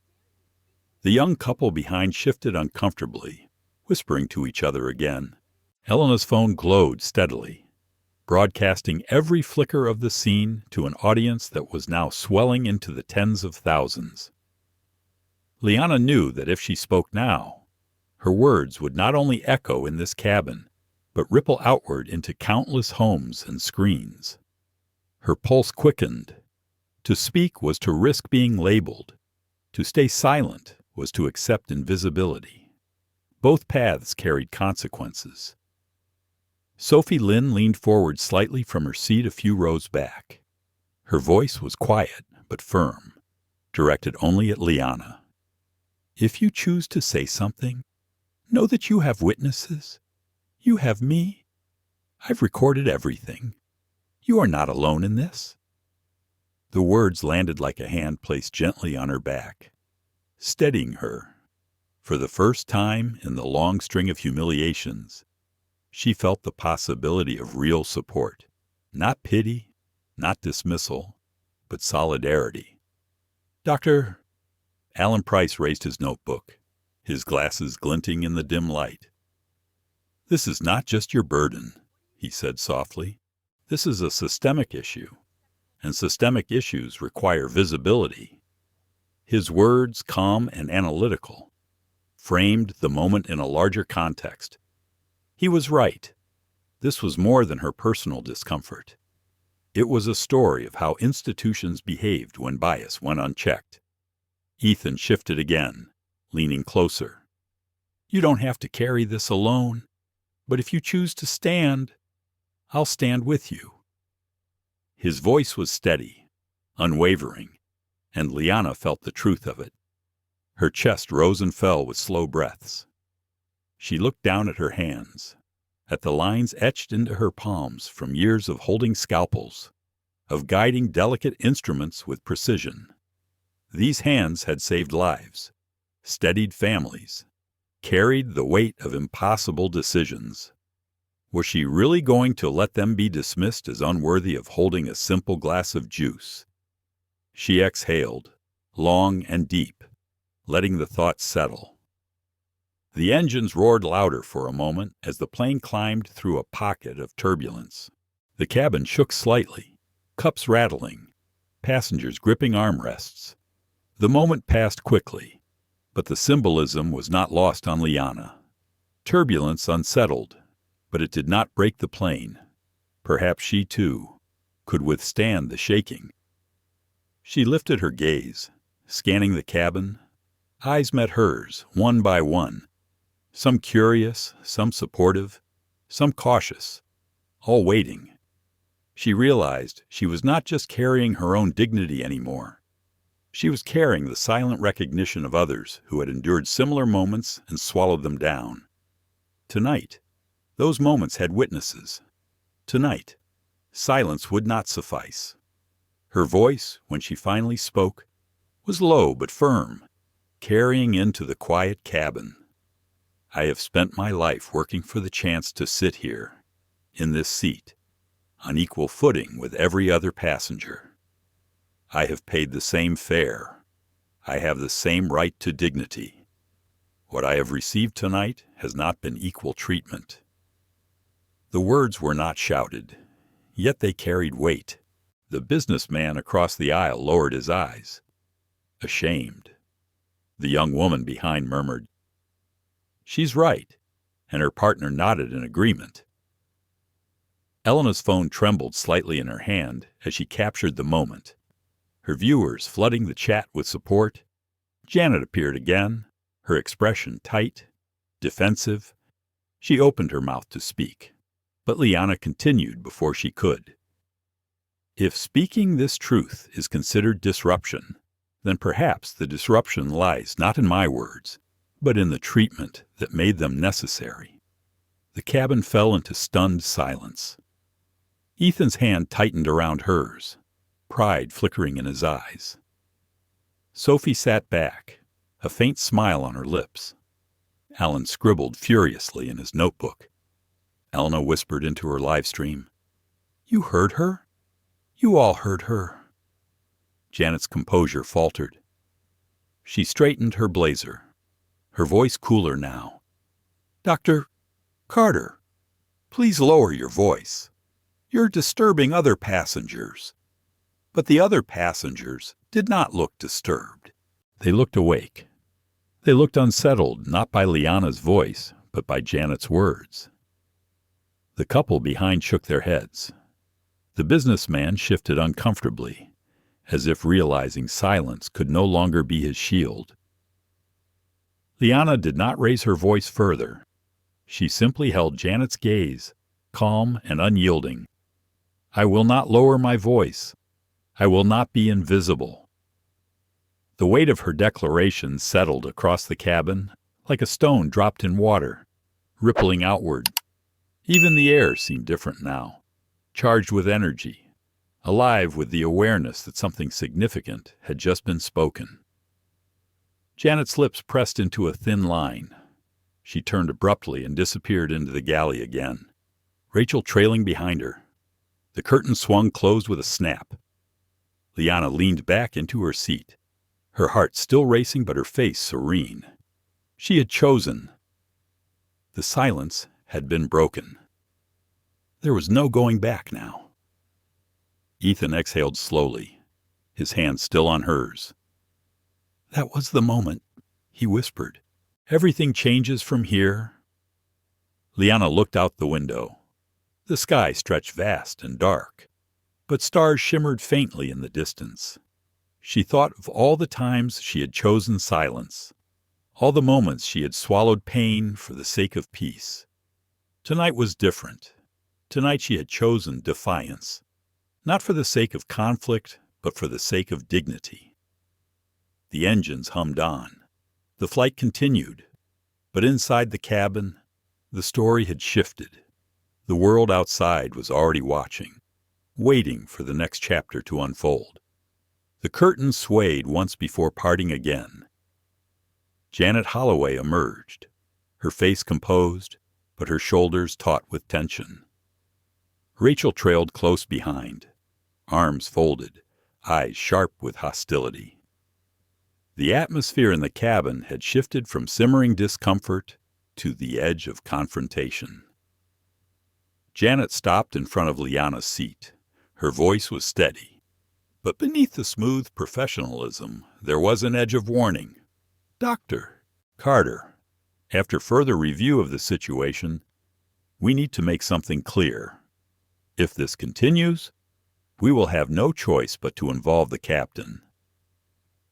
The young couple behind shifted uncomfortably, whispering to each other again. Elena's phone glowed steadily, broadcasting every flicker of the scene to an audience that was now swelling into the tens of thousands. Liana knew that if she spoke now, her words would not only echo in this cabin, but ripple outward into countless homes and screens. Her pulse quickened. To speak was to risk being labeled. To stay silent was to accept invisibility. Both paths carried consequences. Sophie Lynn leaned forward slightly from her seat a few rows back. Her voice was quiet but firm, directed only at Liana. If you choose to say something, know that you have witnesses. You have me. I've recorded everything. You are not alone in this. The words landed like a hand placed gently on her back, steadying her. For the first time in the long string of humiliations, she felt the possibility of real support. Not pity, not dismissal, but solidarity. Dr. Alan Price raised his notebook, his glasses glinting in the dim light. This is not just your burden, he said softly. This is a systemic issue, and systemic issues require visibility. His words, calm and analytical, framed the moment in a larger context. He was right. This was more than her personal discomfort. It was a story of how institutions behaved when bias went unchecked. Ethan shifted again, leaning closer. You don't have to carry this alone, but if you choose to stand, I'll stand with you. His voice was steady, unwavering, and Liana felt the truth of it. Her chest rose and fell with slow breaths. She looked down at her hands, at the lines etched into her palms from years of holding scalpels, of guiding delicate instruments with precision. These hands had saved lives, steadied families, carried the weight of impossible decisions. Was she really going to let them be dismissed as unworthy of holding a simple glass of juice? She exhaled, long and deep, letting the thoughts settle. The engines roared louder for a moment as the plane climbed through a pocket of turbulence. The cabin shook slightly, cups rattling, passengers gripping armrests. The moment passed quickly, but the symbolism was not lost on Liana. Turbulence unsettled, but it did not break the plane. Perhaps she, too, could withstand the shaking. She lifted her gaze, scanning the cabin. Eyes met hers, one by one. Some curious, some supportive, some cautious, all waiting. She realized she was not just carrying her own dignity anymore. She was carrying the silent recognition of others who had endured similar moments and swallowed them down. Tonight, those moments had witnesses. Tonight, silence would not suffice. Her voice, when she finally spoke, was low but firm, carrying into the quiet cabin. I have spent my life working for the chance to sit here, in this seat, on equal footing with every other passenger. I have paid the same fare. I have the same right to dignity. What I have received tonight has not been equal treatment. The words were not shouted, yet they carried weight. The businessman across the aisle lowered his eyes, ashamed. The young woman behind murmured, "She's right," and her partner nodded in agreement. Elena's phone trembled slightly in her hand as she captured the moment, her viewers flooding the chat with support. Janet appeared again, her expression tight, defensive. She opened her mouth to speak, but Liana continued before she could. If speaking this truth is considered disruption, then perhaps the disruption lies not in my words, but in the treatment that made them necessary. The cabin fell into stunned silence. Ethan's hand tightened around hers, pride flickering in his eyes. Sophie sat back, a faint smile on her lips. Alan scribbled furiously in his notebook. Elena whispered into her live stream, "You heard her? You all heard her." Janet's composure faltered. She straightened her blazer, her voice cooler now. "Dr. Carter, please lower your voice. You're disturbing other passengers." But the other passengers did not look disturbed. They looked awake. They looked unsettled, not by Liana's voice, but by Janet's words. The couple behind shook their heads. The businessman shifted uncomfortably, as if realizing silence could no longer be his shield. Liana did not raise her voice further. She simply held Janet's gaze, calm and unyielding. "I will not lower my voice. I will not be invisible. The weight of her declaration settled across the cabin like a stone dropped in water, rippling outward. Even the air seemed different now, charged with energy, alive with the awareness that something significant had just been spoken. Janet's lips pressed into a thin line. She turned abruptly and disappeared into the galley again, Rachel trailing behind her. The curtain swung closed with a snap. Liana leaned back into her seat, her heart still racing but her face serene. She had chosen. The silence had been broken. There was no going back now. Ethan exhaled slowly, his hand still on hers. "That was the moment," he whispered. "Everything changes from here." Liana looked out the window. The sky stretched vast and dark, but stars shimmered faintly in the distance. She thought of all the times she had chosen silence, all the moments she had swallowed pain for the sake of peace. Tonight was different. Tonight she had chosen defiance, not for the sake of conflict, but for the sake of dignity. The engines hummed on. The flight continued. But inside the cabin, the story had shifted. The world outside was already watching, waiting for the next chapter to unfold. The curtain swayed once before parting again. Janet Holloway emerged, her face composed, but her shoulders taut with tension. Rachel trailed close behind, arms folded, eyes sharp with hostility. The atmosphere in the cabin had shifted from simmering discomfort to the edge of confrontation. Janet stopped in front of Liana's seat. Her voice was steady, but beneath the smooth professionalism there was an edge of warning. "Dr. Carter, after further review of the situation, we need to make something clear. If this continues, we will have no choice but to involve the captain.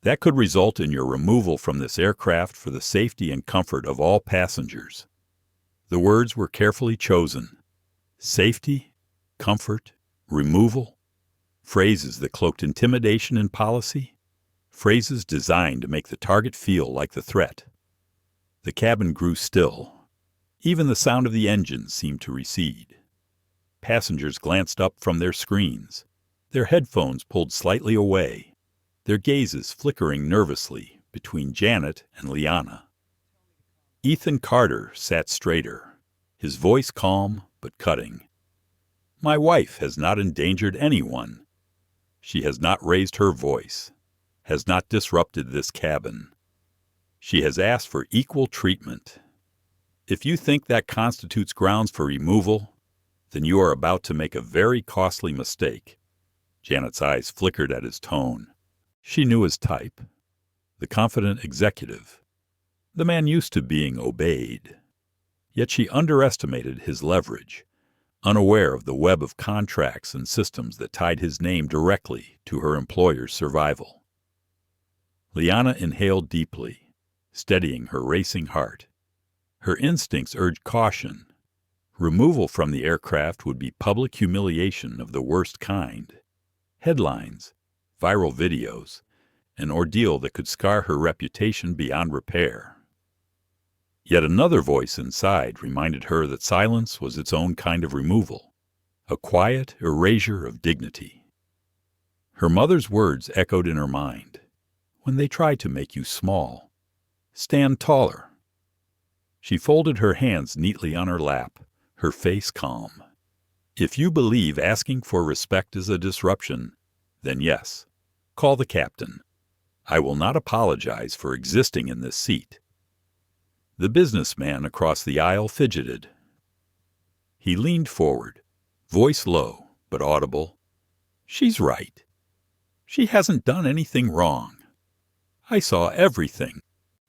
That could result in your removal from this aircraft for the safety and comfort of all passengers." The words were carefully chosen. Safety, comfort, removal. Phrases that cloaked intimidation in policy. Phrases designed to make the target feel like the threat. The cabin grew still. Even the sound of the engines seemed to recede. Passengers glanced up from their screens, their headphones pulled slightly away, their gazes flickering nervously between Janet and Liana. Ethan Carter sat straighter, his voice calm but cutting. "My wife has not endangered anyone. She has not raised her voice, has not disrupted this cabin. She has asked for equal treatment. If you think that constitutes grounds for removal, then you are about to make a very costly mistake." Janet's eyes flickered at his tone. She knew his type, the confident executive, the man used to being obeyed. Yet she underestimated his leverage, unaware of the web of contracts and systems that tied his name directly to her employer's survival. Liana inhaled deeply, steadying her racing heart. Her instincts urged caution. Removal from the aircraft would be public humiliation of the worst kind. Headlines, viral videos, an ordeal that could scar her reputation beyond repair. Yet another voice inside reminded her that silence was its own kind of removal, a quiet erasure of dignity. Her mother's words echoed in her mind. "When they try to make you small, stand taller." She folded her hands neatly on her lap, her face calm. "If you believe asking for respect is a disruption, then yes, call the captain. I will not apologize for existing in this seat." The businessman across the aisle fidgeted. He leaned forward, voice low but audible. "She's right. She hasn't done anything wrong. I saw everything."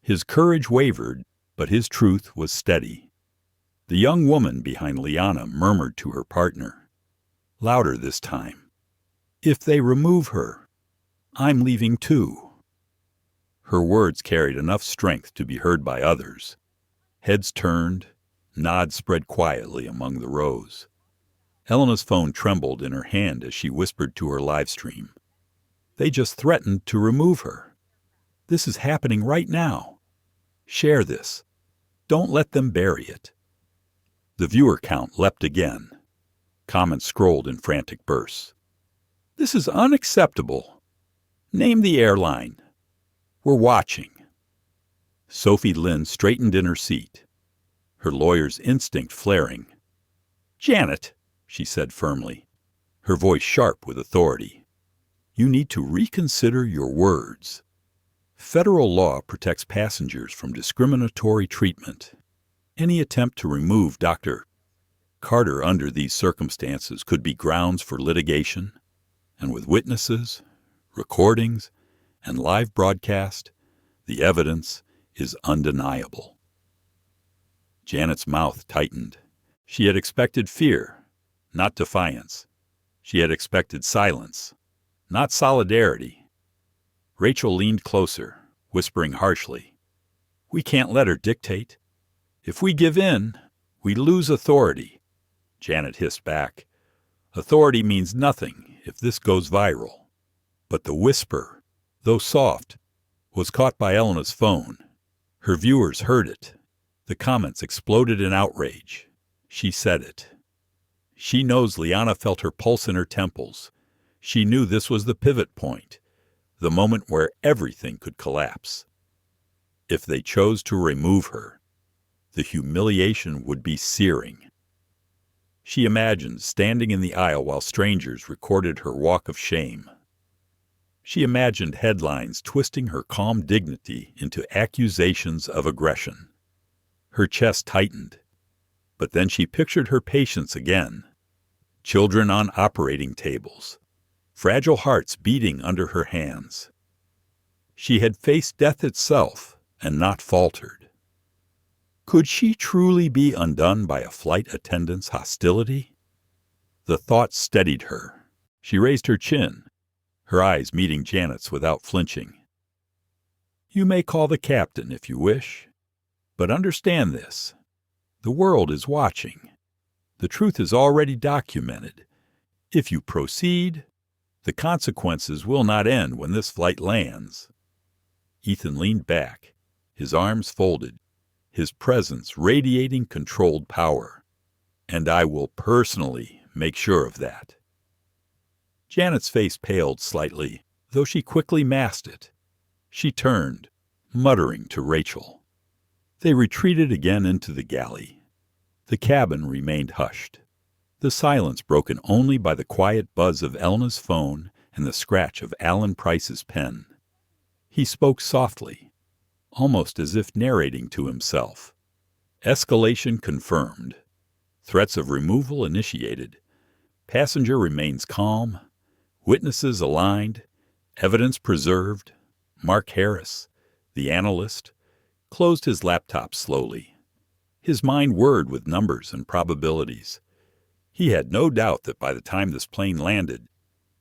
His courage wavered, but his truth was steady. The young woman behind Liana murmured to her partner, louder this time, "If they remove her, I'm leaving too." Her words carried enough strength to be heard by others. Heads turned, nods spread quietly among the rows. Elena's phone trembled in her hand as she whispered to her live stream, They just threatened to remove her. This is happening right now. Share this. Don't let them bury it." The viewer count leapt again. Comments scrolled in frantic bursts. "This is unacceptable. Name the airline. We're watching." Sophie Lynn straightened in her seat, her lawyer's instinct flaring. "Janet," she said firmly, her voice sharp with authority, "you need to reconsider your words. Federal law protects passengers from discriminatory treatment. Any attempt to remove Dr. Carter under these circumstances could be grounds for litigation, and with witnesses, recordings, and live broadcast, the evidence is undeniable." Janet's mouth tightened. She had expected fear, not defiance. She had expected silence, not solidarity. Rachel leaned closer, whispering harshly, "We can't let her dictate. If we give in, we lose authority." Janet hissed back, "Authority means nothing if this goes viral." But the whisper, though soft, was caught by Elena's phone. Her viewers heard it. The comments exploded in outrage. She said it. She knows Liana felt her pulse in her temples. She knew this was the pivot point, the moment where everything could collapse. If they chose to remove her, the humiliation would be searing. She imagined standing in the aisle while strangers recorded her walk of shame. She imagined headlines twisting her calm dignity into accusations of aggression. Her chest tightened, but then she pictured her patients again. Children on operating tables, fragile hearts beating under her hands. She had faced death itself and not faltered. Could she truly be undone by a flight attendant's hostility? The thought steadied her. She raised her chin, her eyes meeting Janet's without flinching. "You may call the captain if you wish, but understand this. The world is watching. The truth is already documented. If you proceed, the consequences will not end when this flight lands." Ethan leaned back, his arms folded, his presence radiating controlled power. "And I will personally make sure of that." Janet's face paled slightly, though she quickly masked it. She turned, muttering to Rachel. They retreated again into the galley. The cabin remained hushed, the silence broken only by the quiet buzz of Elena's phone and the scratch of Alan Price's pen. He spoke softly, almost as if narrating to himself. Escalation confirmed. Threats of removal initiated. Passenger remains calm. Witnesses aligned. Evidence preserved. Mark Harris, the analyst, closed his laptop slowly. His mind whirred with numbers and probabilities. He had no doubt that by the time this plane landed,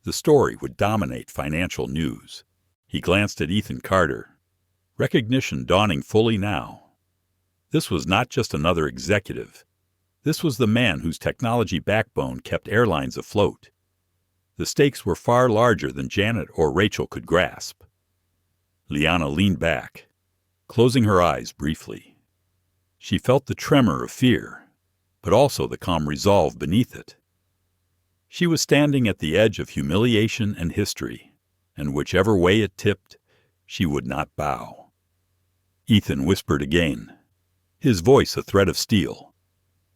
the story would dominate financial news. He glanced at Ethan Carter, recognition dawning fully now. This was not just another executive. This was the man whose technology backbone kept airlines afloat. The stakes were far larger than Janet or Rachel could grasp. Liana leaned back, closing her eyes briefly. She felt the tremor of fear, but also the calm resolve beneath it. She was standing at the edge of humiliation and history, and whichever way it tipped, she would not bow. Ethan whispered again, his voice a thread of steel.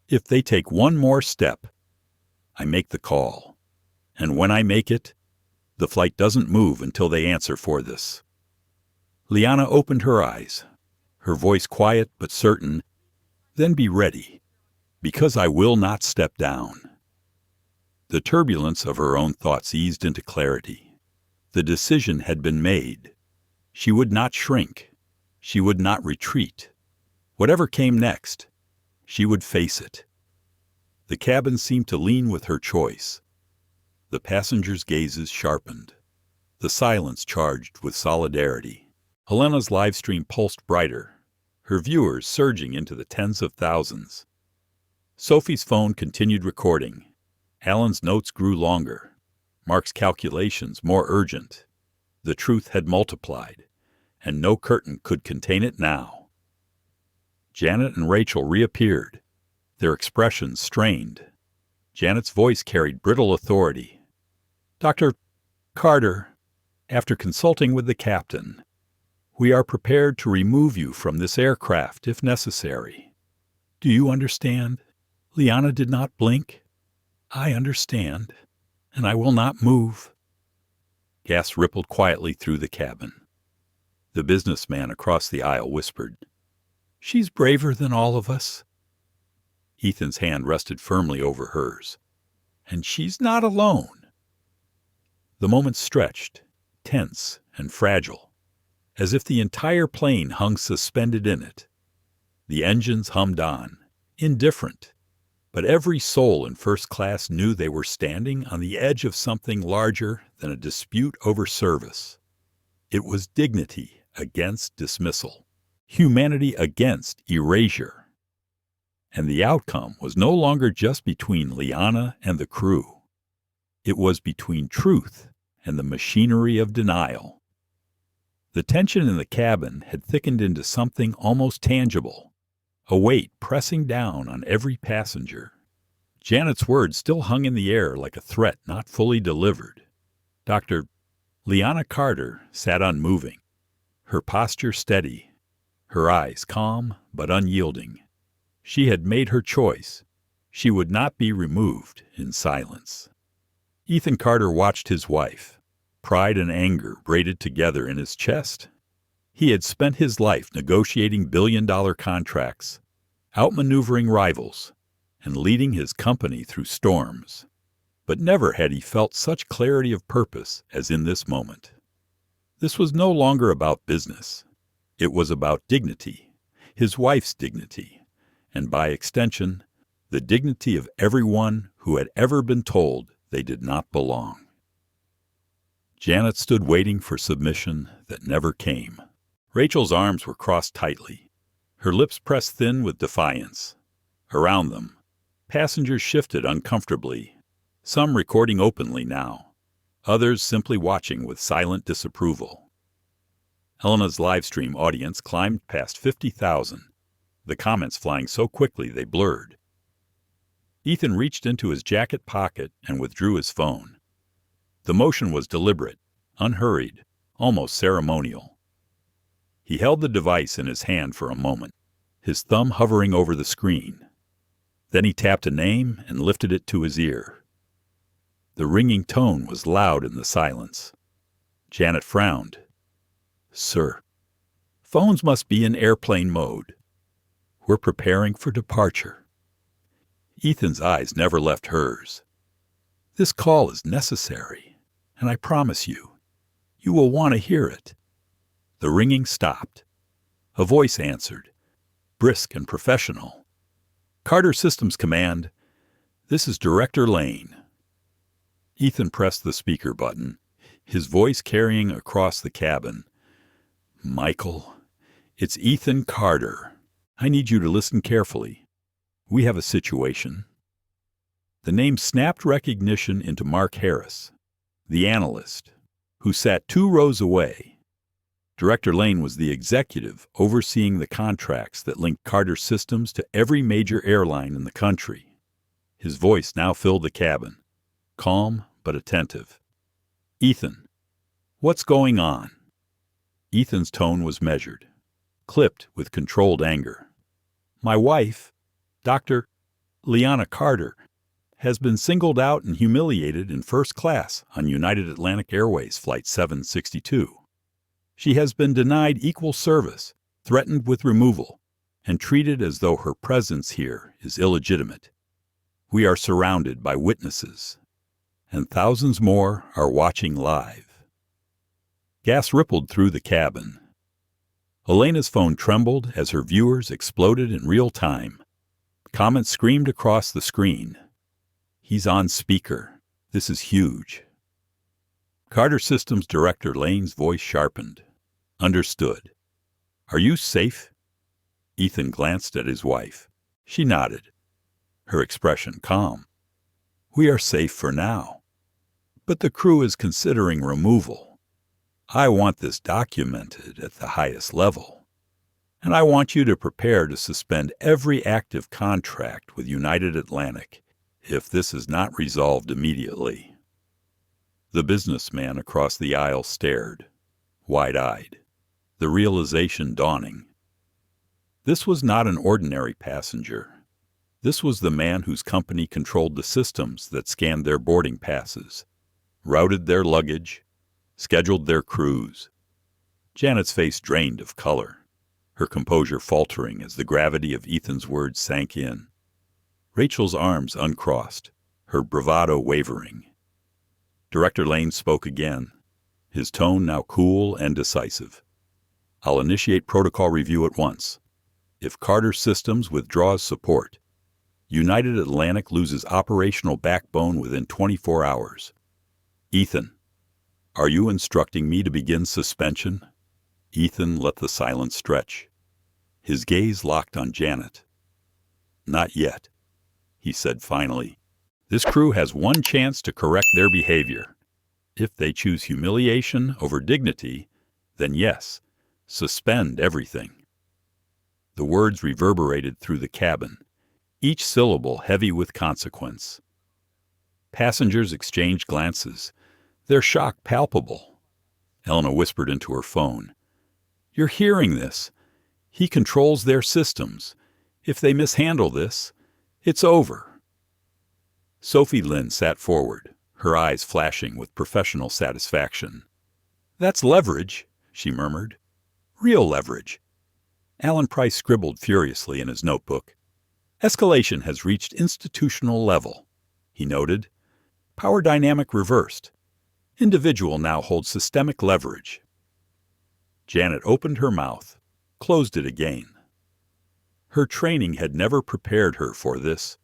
"If they take one more step, I make the call. And when I make it, the flight doesn't move until they answer for this." Liana opened her eyes, her voice quiet but certain. "Then be ready, because I will not step down." The turbulence of her own thoughts eased into clarity. The decision had been made. She would not shrink. She would not retreat. Whatever came next, she would face it. The cabin seemed to lean with her choice. The passengers' gazes sharpened. The silence charged with solidarity. Helena's live stream pulsed brighter, her viewers surging into the tens of thousands. Sophie's phone continued recording. Alan's notes grew longer, Mark's calculations more urgent. The truth had multiplied, and no curtain could contain it now. Janet and Rachel reappeared, their expressions strained. Janet's voice carried brittle authority. "Dr. Carter, after consulting with the captain, we are prepared to remove you from this aircraft if necessary. Do you understand?" Liana did not blink. "I understand, and I will not move." Gas rippled quietly through the cabin. The businessman across the aisle whispered, "She's braver than all of us." Ethan's hand rested firmly over hers. "And she's not alone." The moment stretched, tense and fragile, as if the entire plane hung suspended in it. The engines hummed on, indifferent, but every soul in first class knew they were standing on the edge of something larger than a dispute over service. It was dignity against dismissal, humanity against erasure. And the outcome was no longer just between Liana and the crew. It was between truth and the machinery of denial. The tension in the cabin had thickened into something almost tangible, a weight pressing down on every passenger. Janet's words still hung in the air like a threat not fully delivered. Dr. Liana Carter sat unmoving, her posture steady, her eyes calm but unyielding. She had made her choice. She would not be removed in silence. Ethan Carter watched his wife, pride and anger braided together in his chest. He had spent his life negotiating billion-dollar contracts, outmaneuvering rivals, and leading his company through storms. But never had he felt such clarity of purpose as in this moment. This was no longer about business. It was about dignity, his wife's dignity, and by extension, the dignity of everyone who had ever been told they did not belong. Janet stood waiting for submission that never came. Rachel's arms were crossed tightly, her lips pressed thin with defiance. Around them, passengers shifted uncomfortably, some recording openly now, others simply watching with silent disapproval. Elena's livestream audience climbed past 50,000, the comments flying so quickly they blurred. Ethan reached into his jacket pocket and withdrew his phone. The motion was deliberate, unhurried, almost ceremonial. He held the device in his hand for a moment, his thumb hovering over the screen. Then he tapped a name and lifted it to his ear. The ringing tone was loud in the silence. Janet frowned. "Sir, phones must be in airplane mode. We're preparing for departure." Ethan's eyes never left hers. "This call is necessary, and I promise you, you will want to hear it." The ringing stopped. A voice answered, brisk and professional. "Carter Systems Command, this is Director Lane." Ethan pressed the speaker button, his voice carrying across the cabin. "Michael, it's Ethan Carter. I need you to listen carefully. We have a situation." The name snapped recognition into Mark Harris, the analyst, who sat 2 rows away. Director Lane was the executive overseeing the contracts that linked Carter Systems to every major airline in the country. His voice now filled the cabin, calm but attentive. "Ethan, what's going on?" Ethan's tone was measured, clipped with controlled anger. "My wife, Dr. Liana Carter, has been singled out and humiliated in first class on United Atlantic Airways Flight 762. She has been denied equal service, threatened with removal, and treated as though her presence here is illegitimate. We are surrounded by witnesses, and thousands more are watching live." Gas rippled through the cabin. Elena's phone trembled as her viewers exploded in real time. Comments screamed across the screen. "He's on speaker. This is huge." Carter Systems Director Lane's voice sharpened. "Understood. Are you safe?" Ethan glanced at his wife. She nodded, her expression calm. "We are safe for now. But the crew is considering removal. I want this documented at the highest level, and I want you to prepare to suspend every active contract with United Atlantic if this is not resolved immediately." The businessman across the aisle stared, wide-eyed, the realization dawning. This was not an ordinary passenger. This was the man whose company controlled the systems that scanned their boarding passes, routed their luggage, scheduled their crews. Janet's face drained of color, her composure faltering as the gravity of Ethan's words sank in. Rachel's arms uncrossed, her bravado wavering. Director Lane spoke again, his tone now cool and decisive. "I'll initiate protocol review at once. If Carter Systems withdraws support, United Atlantic loses operational backbone within 24 hours. Ethan, are you instructing me to begin suspension?" Ethan let the silence stretch. His gaze locked on Janet. "Not yet," he said finally. "This crew has one chance to correct their behavior. If they choose humiliation over dignity, then yes, suspend everything." The words reverberated through the cabin, each syllable heavy with consequence. Passengers exchanged glances, their shock palpable. Elena whispered into her phone, "You're hearing this. He controls their systems. If they mishandle this, it's over." Sophie Lynn sat forward, her eyes flashing with professional satisfaction. "That's leverage," she murmured. "Real leverage." Alan Price scribbled furiously in his notebook. "Escalation has reached institutional level," he noted. "Power dynamic reversed. Individual now holds systemic leverage." Janet opened her mouth, closed it again. Her training had never prepared her for this.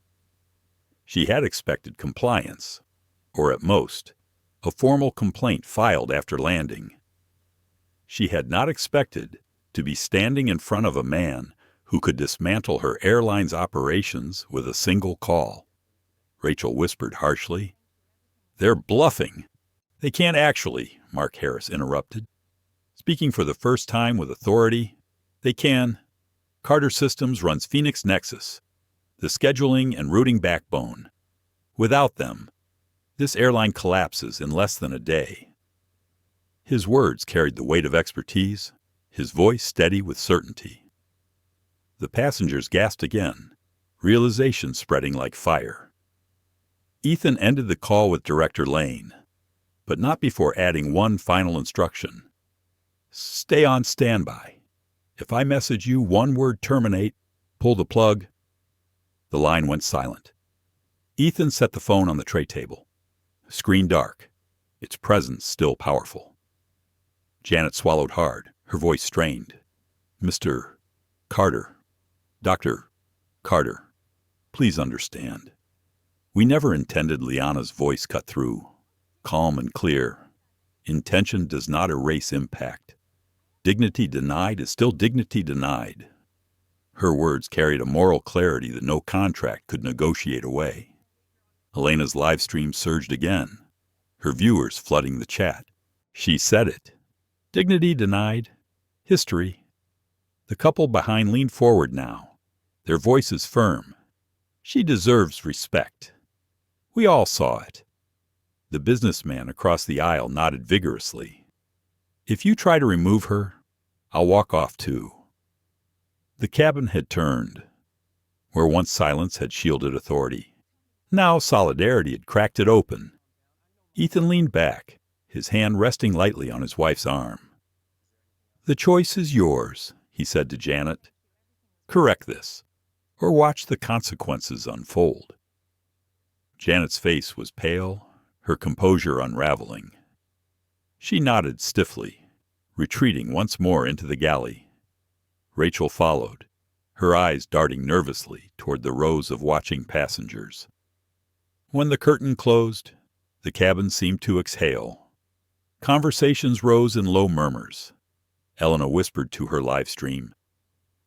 She had expected compliance, or at most, a formal complaint filed after landing. She had not expected to be standing in front of a man who could dismantle her airline's operations with a single call. Rachel whispered harshly. "They're bluffing." "They can't actually," Mark Harris interrupted. "Speaking for the first time with authority, they can. Carter Systems runs Phoenix Nexus, the scheduling and routing backbone. Without them, this airline collapses in less than a day." His words carried the weight of expertise, his voice steady with certainty. The passengers gasped again, realization spreading like fire. Ethan ended the call with Director Lane, but not before adding one final instruction. "Stay on standby. If I message you one word terminate, pull the plug." The line went silent. Ethan set the phone on the tray table. Screen dark, its presence still powerful. Janet swallowed hard, her voice strained. "Mr. Carter, Dr. Carter, please understand. We never intended." Liana's voice cut through, calm and clear. "Intention does not erase impact. Dignity denied is still dignity denied." Her words carried a moral clarity that no contract could negotiate away. Elena's live stream surged again, her viewers flooding the chat. She said it. Dignity denied. History. The couple behind leaned forward now, their voices firm. "She deserves respect. We all saw it." The businessman across the aisle nodded vigorously. "If you try to remove her, I'll walk off too." The cabin had turned. Where once silence had shielded authority, now solidarity had cracked it open. Ethan leaned back, his hand resting lightly on his wife's arm. "The choice is yours," he said to Janet. "Correct this, or watch the consequences unfold." Janet's face was pale, her composure unraveling. She nodded stiffly, retreating once more into the galley. Rachel followed, her eyes darting nervously toward the rows of watching passengers. When the curtain closed, the cabin seemed to exhale. Conversations rose in low murmurs. Elena whispered to her live stream,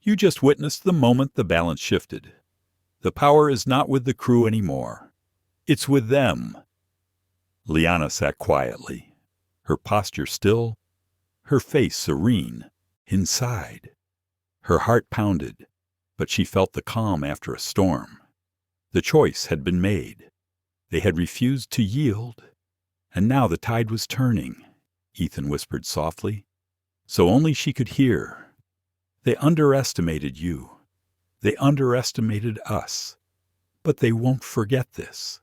"You just witnessed the moment the balance shifted. The power is not with the crew anymore. It's with them." Liana sat quietly, her posture still, her face serene. Inside, her heart pounded, but she felt the calm after a storm. The choice had been made. They had refused to yield, and now the tide was turning, Ethan whispered softly, so only she could hear. They underestimated you. They underestimated us. But they won't forget this.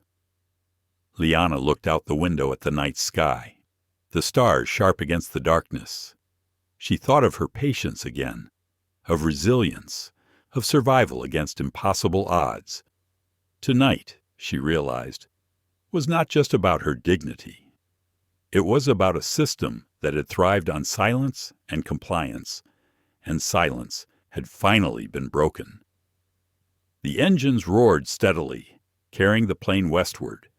Liana looked out the window at the night sky, the stars sharp against the darkness. She thought of her patience again, of resilience, of survival against impossible odds. Tonight, she realized, was not just about her dignity. It was about a system that had thrived on silence and compliance, and silence had finally been broken. The engines roared steadily, carrying the plane westward,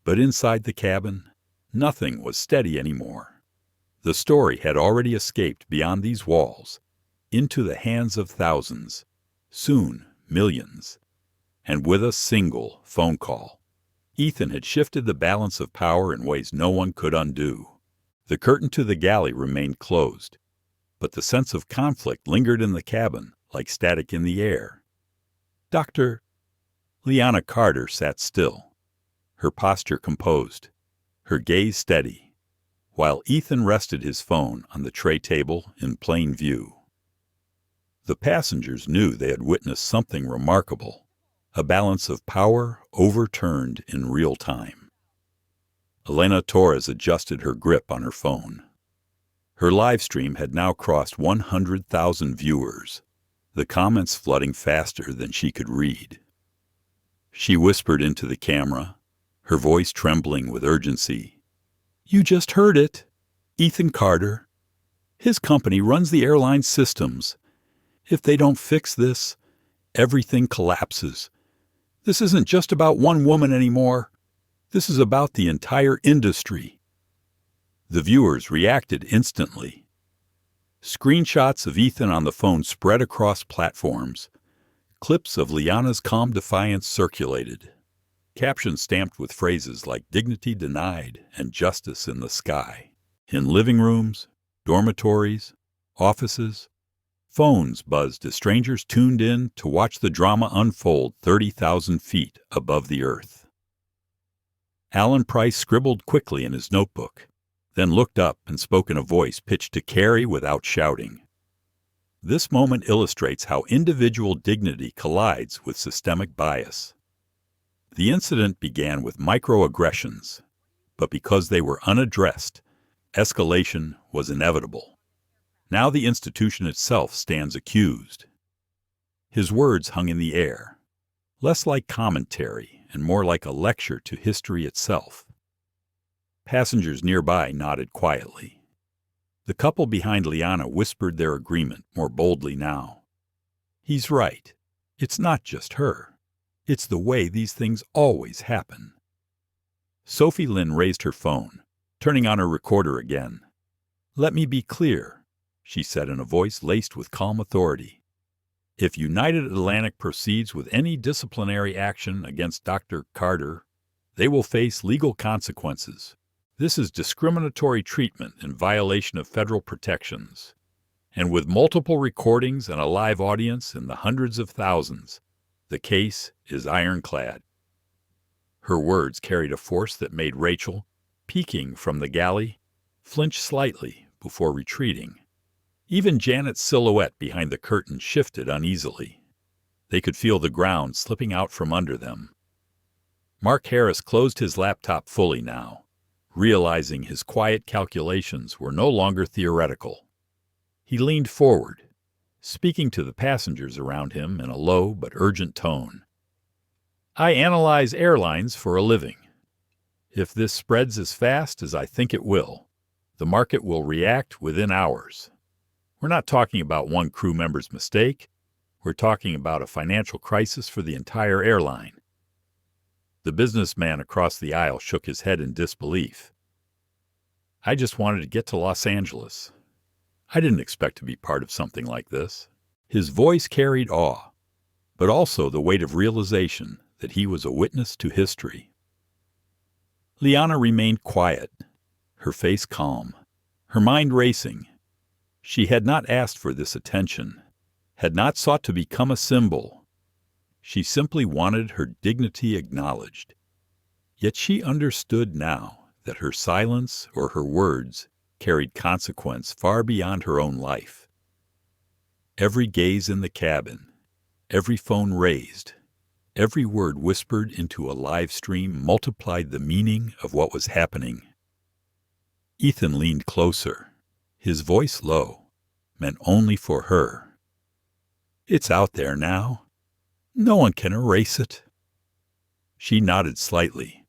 but inside the cabin, nothing was steady anymore. The story had already escaped beyond these walls, into the hands of thousands, soon millions. And with a single phone call, Ethan had shifted the balance of power in ways no one could undo. The curtain to the galley remained closed, but the sense of conflict lingered in the cabin like static in the air. Dr. Liana Carter sat still, her posture composed, her gaze steady, while Ethan rested his phone on the tray table in plain view. The passengers knew they had witnessed something remarkable, a balance of power overturned in real time. Elena Torres adjusted her grip on her phone. Her live stream had now crossed 100,000 viewers, the comments flooding faster than she could read. She whispered into the camera, her voice trembling with urgency. "You just heard it. Ethan Carter. His company runs the airline systems. If they don't fix this, everything collapses. This isn't just about one woman anymore. This is about the entire industry." The viewers reacted instantly. Screenshots of Ethan on the phone spread across platforms. Clips of Liana's calm defiance circulated. Captions stamped with phrases like "dignity denied" and "justice in the sky." In living rooms, dormitories, offices, phones buzzed as strangers tuned in to watch the drama unfold 30,000 feet above the earth. Alan Price scribbled quickly in his notebook, then looked up and spoke in a voice pitched to carry without shouting. This moment illustrates how individual dignity collides with systemic bias. The incident began with microaggressions, but because they were unaddressed, escalation was inevitable. Now the institution itself stands accused. His words hung in the air, less like commentary and more like a lecture to history itself. Passengers nearby nodded quietly. The couple behind Liana whispered their agreement more boldly now. "He's right. It's not just her. It's the way these things always happen." Sophie Lynn raised her phone, turning on her recorder again. "Let me be clear," she said in a voice laced with calm authority. "If United Atlantic proceeds with any disciplinary action against Dr. Carter, they will face legal consequences. This is discriminatory treatment in violation of federal protections. And with multiple recordings and a live audience in the hundreds of thousands, the case is ironclad." Her words carried a force that made Rachel, peeking from the galley, flinch slightly before retreating. Even Janet's silhouette behind the curtain shifted uneasily. They could feel the ground slipping out from under them. Mark Harris closed his laptop fully now, realizing his quiet calculations were no longer theoretical. He leaned forward, speaking to the passengers around him in a low but urgent tone. "I analyze airlines for a living. If this spreads as fast as I think it will, the market will react within hours. We're not talking about one crew member's mistake. We're talking about a financial crisis for the entire airline." The businessman across the aisle shook his head in disbelief. "I just wanted to get to Los Angeles. I didn't expect to be part of something like this." His voice carried awe, but also the weight of realization that he was a witness to history. Liana remained quiet, her face calm, her mind racing, She had not asked for this attention, had not sought to become a symbol. She simply wanted her dignity acknowledged. Yet she understood now that her silence or her words carried consequence far beyond her own life. Every gaze in the cabin, every phone raised, every word whispered into a live stream multiplied the meaning of what was happening. Ethan leaned closer, his voice low, meant only for her. "It's out there now. No one can erase it." She nodded slightly,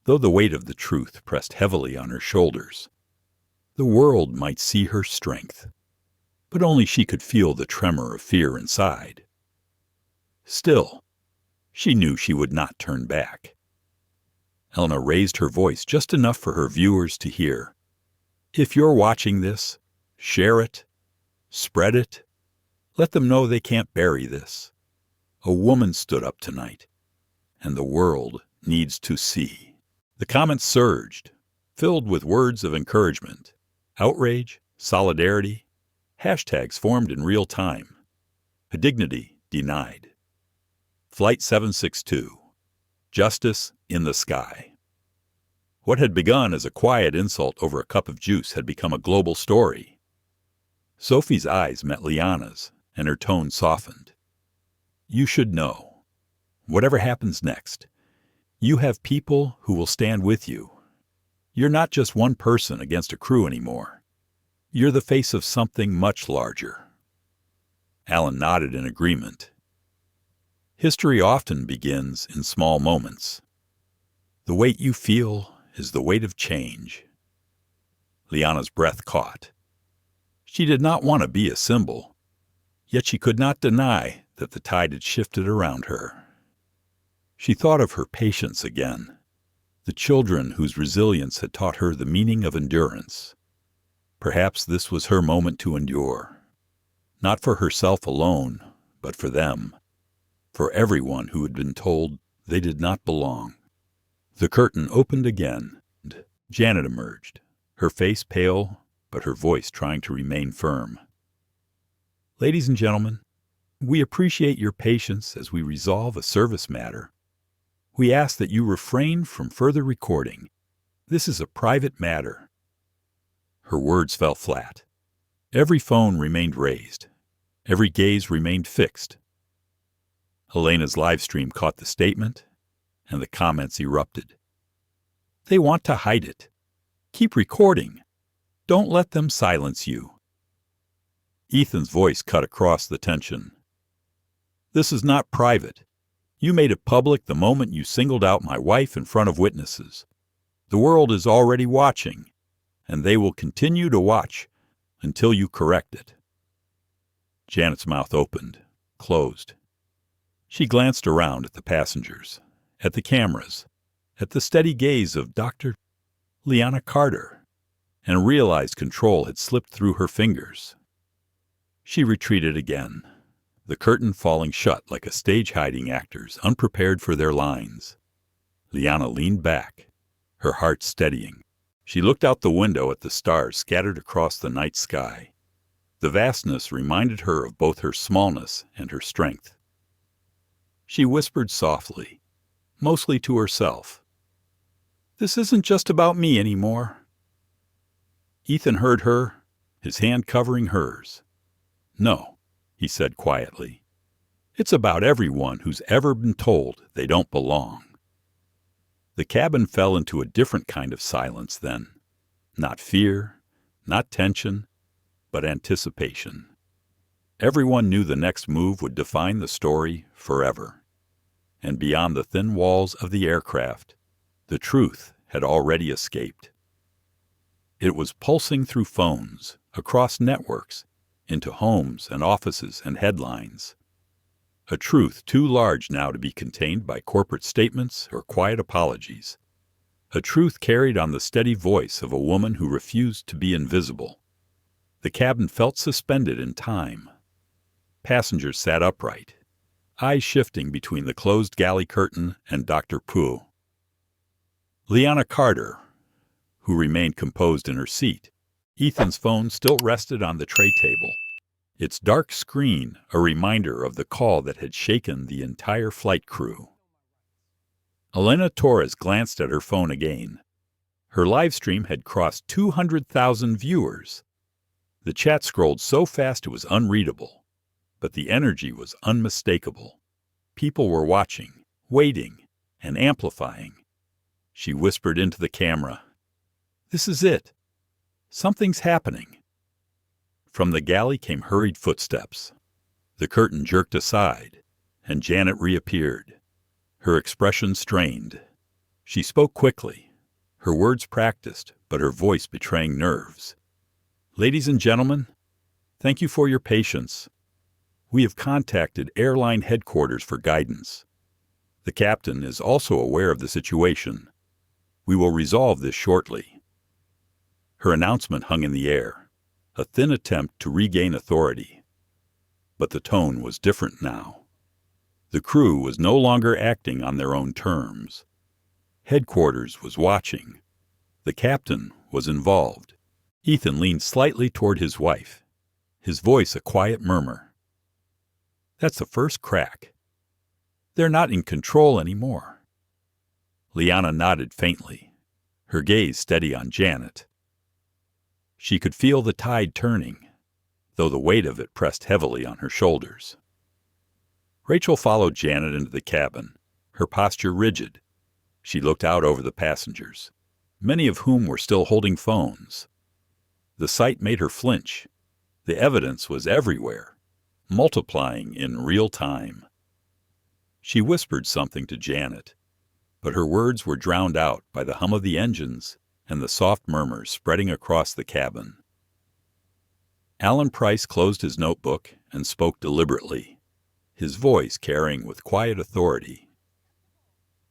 though the weight of the truth pressed heavily on her shoulders. The world might see her strength, but only she could feel the tremor of fear inside. Still, she knew she would not turn back. Elena raised her voice just enough for her viewers to hear. "If you're watching this, share it, spread it, let them know they can't bury this. A woman stood up tonight, and the world needs to see." The comments surged, filled with words of encouragement, outrage, solidarity. Hashtags formed in real time. Dignity denied. Flight 762. Justice in the sky. What had begun as a quiet insult over a cup of juice had become a global story. Sophie's eyes met Liana's, and her tone softened. "You should know. Whatever happens next, you have people who will stand with you. You're not just one person against a crew anymore. You're the face of something much larger." Alan nodded in agreement. History often begins in small moments. The weight you feel is the weight of change. Liana's breath caught. She did not want to be a symbol, yet she could not deny that the tide had shifted around her. She thought of her patients again, the children whose resilience had taught her the meaning of endurance. Perhaps this was her moment to endure, not for herself alone, but for them, for everyone who had been told they did not belong. The curtain opened again, and Janet emerged, her face pale, but her voice trying to remain firm. "Ladies and gentlemen, we appreciate your patience as we resolve a service matter. We ask that you refrain from further recording. This is a private matter." Her words fell flat. Every phone remained raised. Every gaze remained fixed. Elena's live stream caught the statement, and the comments erupted. "They want to hide it. Keep recording. Don't let them silence you." Ethan's voice cut across the tension. "This is not private. You made it public the moment you singled out my wife in front of witnesses. The world is already watching, and they will continue to watch until you correct it." Janet's mouth opened, closed. She glanced around at the passengers, at the cameras, at the steady gaze of Dr. Liana Carter, and realized control had slipped through her fingers. She retreated again, the curtain falling shut like a stage-hiding actor's unprepared for their lines. Liana leaned back, her heart steadying. She looked out the window at the stars scattered across the night sky. The vastness reminded her of both her smallness and her strength. She whispered softly, mostly to herself, "This isn't just about me anymore." Ethan heard her, his hand covering hers. "No," he said quietly. "It's about everyone who's ever been told they don't belong." The cabin fell into a different kind of silence then. Not fear, not tension, but anticipation. Everyone knew the next move would define the story forever. And beyond the thin walls of the aircraft, the truth had already escaped. It was pulsing through phones, across networks, into homes and offices and headlines. A truth too large now to be contained by corporate statements or quiet apologies. A truth carried on the steady voice of a woman who refused to be invisible. The cabin felt suspended in time. Passengers sat upright, eyes shifting between the closed galley curtain and Dr. Poole. Liana Carter, who remained composed in her seat, Ethan's phone still rested on the tray table, its dark screen a reminder of the call that had shaken the entire flight crew. Elena Torres glanced at her phone again. Her live stream had crossed 200,000 viewers. The chat scrolled so fast it was unreadable, but the energy was unmistakable. People were watching, waiting, and amplifying. She whispered into the camera, "This is it. Something's happening." From the galley came hurried footsteps. The curtain jerked aside, and Janet reappeared, her expression strained. She spoke quickly, her words practiced, but her voice betraying nerves. "Ladies and gentlemen, thank you for your patience. We have contacted Airline headquarters for guidance. The captain is also aware of the situation. We will resolve this shortly." Her announcement hung in the air, a thin attempt to regain authority. But the tone was different now. The crew was no longer acting on their own terms. Headquarters was watching. The captain was involved. Ethan leaned slightly toward his wife, his voice a quiet murmur. "That's the first crack. They're not in control anymore." Liana nodded faintly, her gaze steady on Janet. She could feel the tide turning, though the weight of it pressed heavily on her shoulders. Rachel followed Janet into the cabin, her posture rigid. She looked out over the passengers, many of whom were still holding phones. The sight made her flinch. The evidence was everywhere, multiplying in real time. She whispered something to Janet, but her words were drowned out by the hum of the engines and the soft murmurs spreading across the cabin. Alan Price closed his notebook and spoke deliberately, his voice carrying with quiet authority.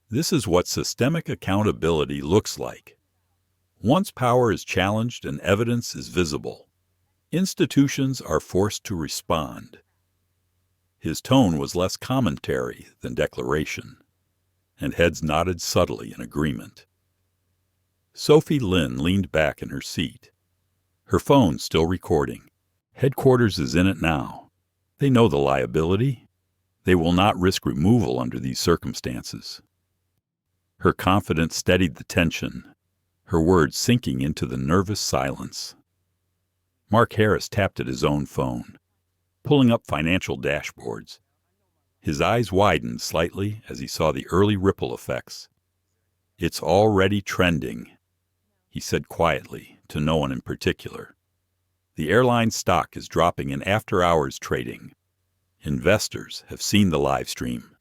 "This is what systemic accountability looks like. Once power is challenged and evidence is visible, institutions are forced to respond." His tone was less commentary than declaration, and heads nodded subtly in agreement. Sophie Lynn leaned back in her seat, her phone still recording. Headquarters is in it now. They know the liability. They will not risk removal under these circumstances. Her confidence steadied the tension, her words sinking into the nervous silence. Mark Harris tapped at his own phone, pulling up financial dashboards. His eyes widened slightly as he saw the early ripple effects. "It's already trending," he said quietly, to no one in particular. "The airline stock is dropping in after-hours trading. Investors have seen the live stream."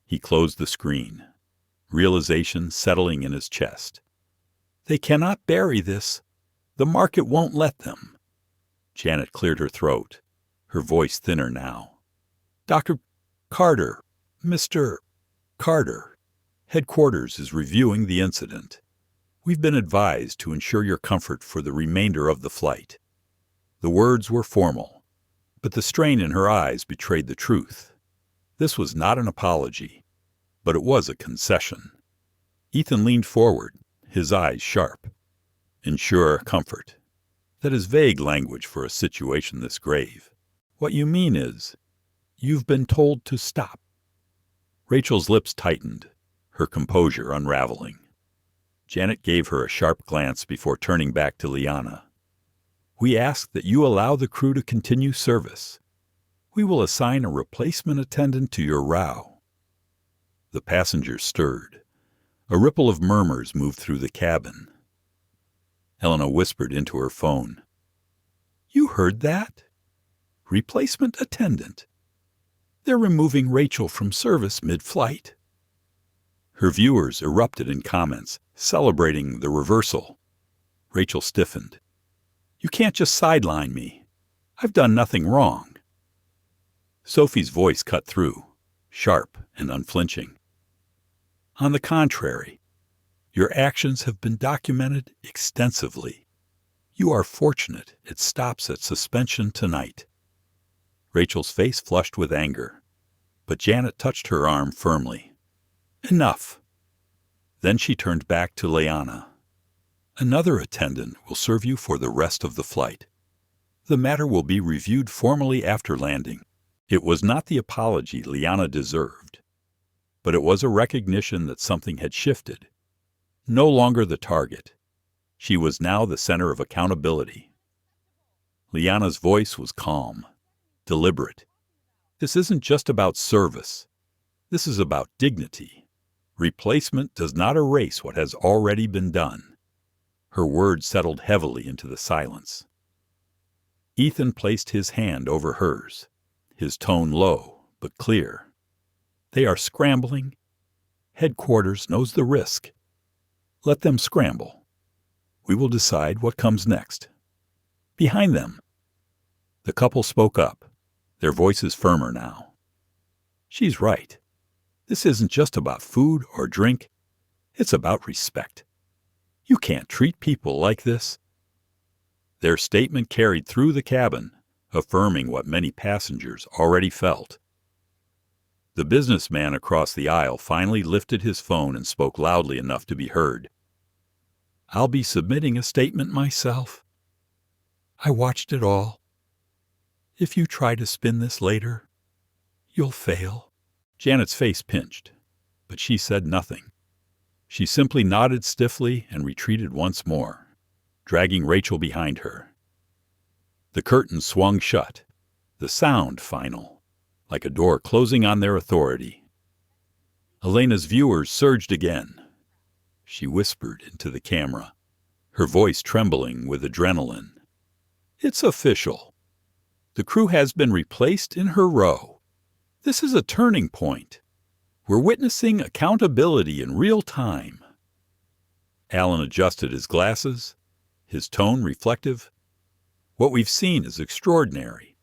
He closed the screen, realization settling in his chest. "They cannot bury this. The market won't let them." Janet cleared her throat, her voice thinner now. "Dr. Carter, Mr. Carter, headquarters is reviewing the incident. We've been advised to ensure your comfort for the remainder of the flight." The words were formal, but the strain in her eyes betrayed the truth. This was not an apology, but it was a concession. Ethan leaned forward, his eyes sharp. "Ensure comfort. That is vague language for a situation this grave. What you mean is, you've been told to stop." Rachel's lips tightened, her composure unraveling. Janet gave her a sharp glance before turning back to Liana. "We ask that you allow the crew to continue service. We will assign a replacement attendant to your row." The passengers stirred. A ripple of murmurs moved through the cabin. Helena whispered into her phone, "You heard that? Replacement attendant. They're removing Rachel from service mid-flight." Her viewers erupted in comments, celebrating the reversal. Rachel stiffened. "You can't just sideline me. I've done nothing wrong." Sophie's voice cut through, sharp and unflinching. "On the contrary, your actions have been documented extensively. You are fortunate it stops at suspension tonight." Rachel's face flushed with anger, but Janet touched her arm firmly. "Enough." Then she turned back to Liana. Another attendant will serve you for the rest of the flight. The matter will be reviewed formally after landing. It was not the apology Liana deserved, but it was a recognition that something had shifted. No longer the target. She was now the center of accountability. Liana's voice was calm, deliberate. This isn't just about service. This is about dignity. Replacement does not erase what has already been done. Her words settled heavily into the silence. Ethan placed his hand over hers, his tone low but clear. They are scrambling. Headquarters knows the risk. Let them scramble. We will decide what comes next. Behind them. The couple spoke up, their voices firmer now. She's right. This isn't just about food or drink. It's about respect. You can't treat people like this. Their statement carried through the cabin, affirming what many passengers already felt. The businessman across the aisle finally lifted his phone and spoke loudly enough to be heard. I'll be submitting a statement myself. I watched it all. If you try to spin this later, you'll fail. Janet's face pinched, but she said nothing. She simply nodded stiffly and retreated once more, dragging Rachel behind her. The curtain swung shut, the sound final, like a door closing on their authority. Elena's viewers surged again. She whispered into the camera, her voice trembling with adrenaline. It's official. The crew has been replaced in her row. This is a turning point. We're witnessing accountability in real time. Alan adjusted his glasses, his tone reflective. What we've seen is extraordinary.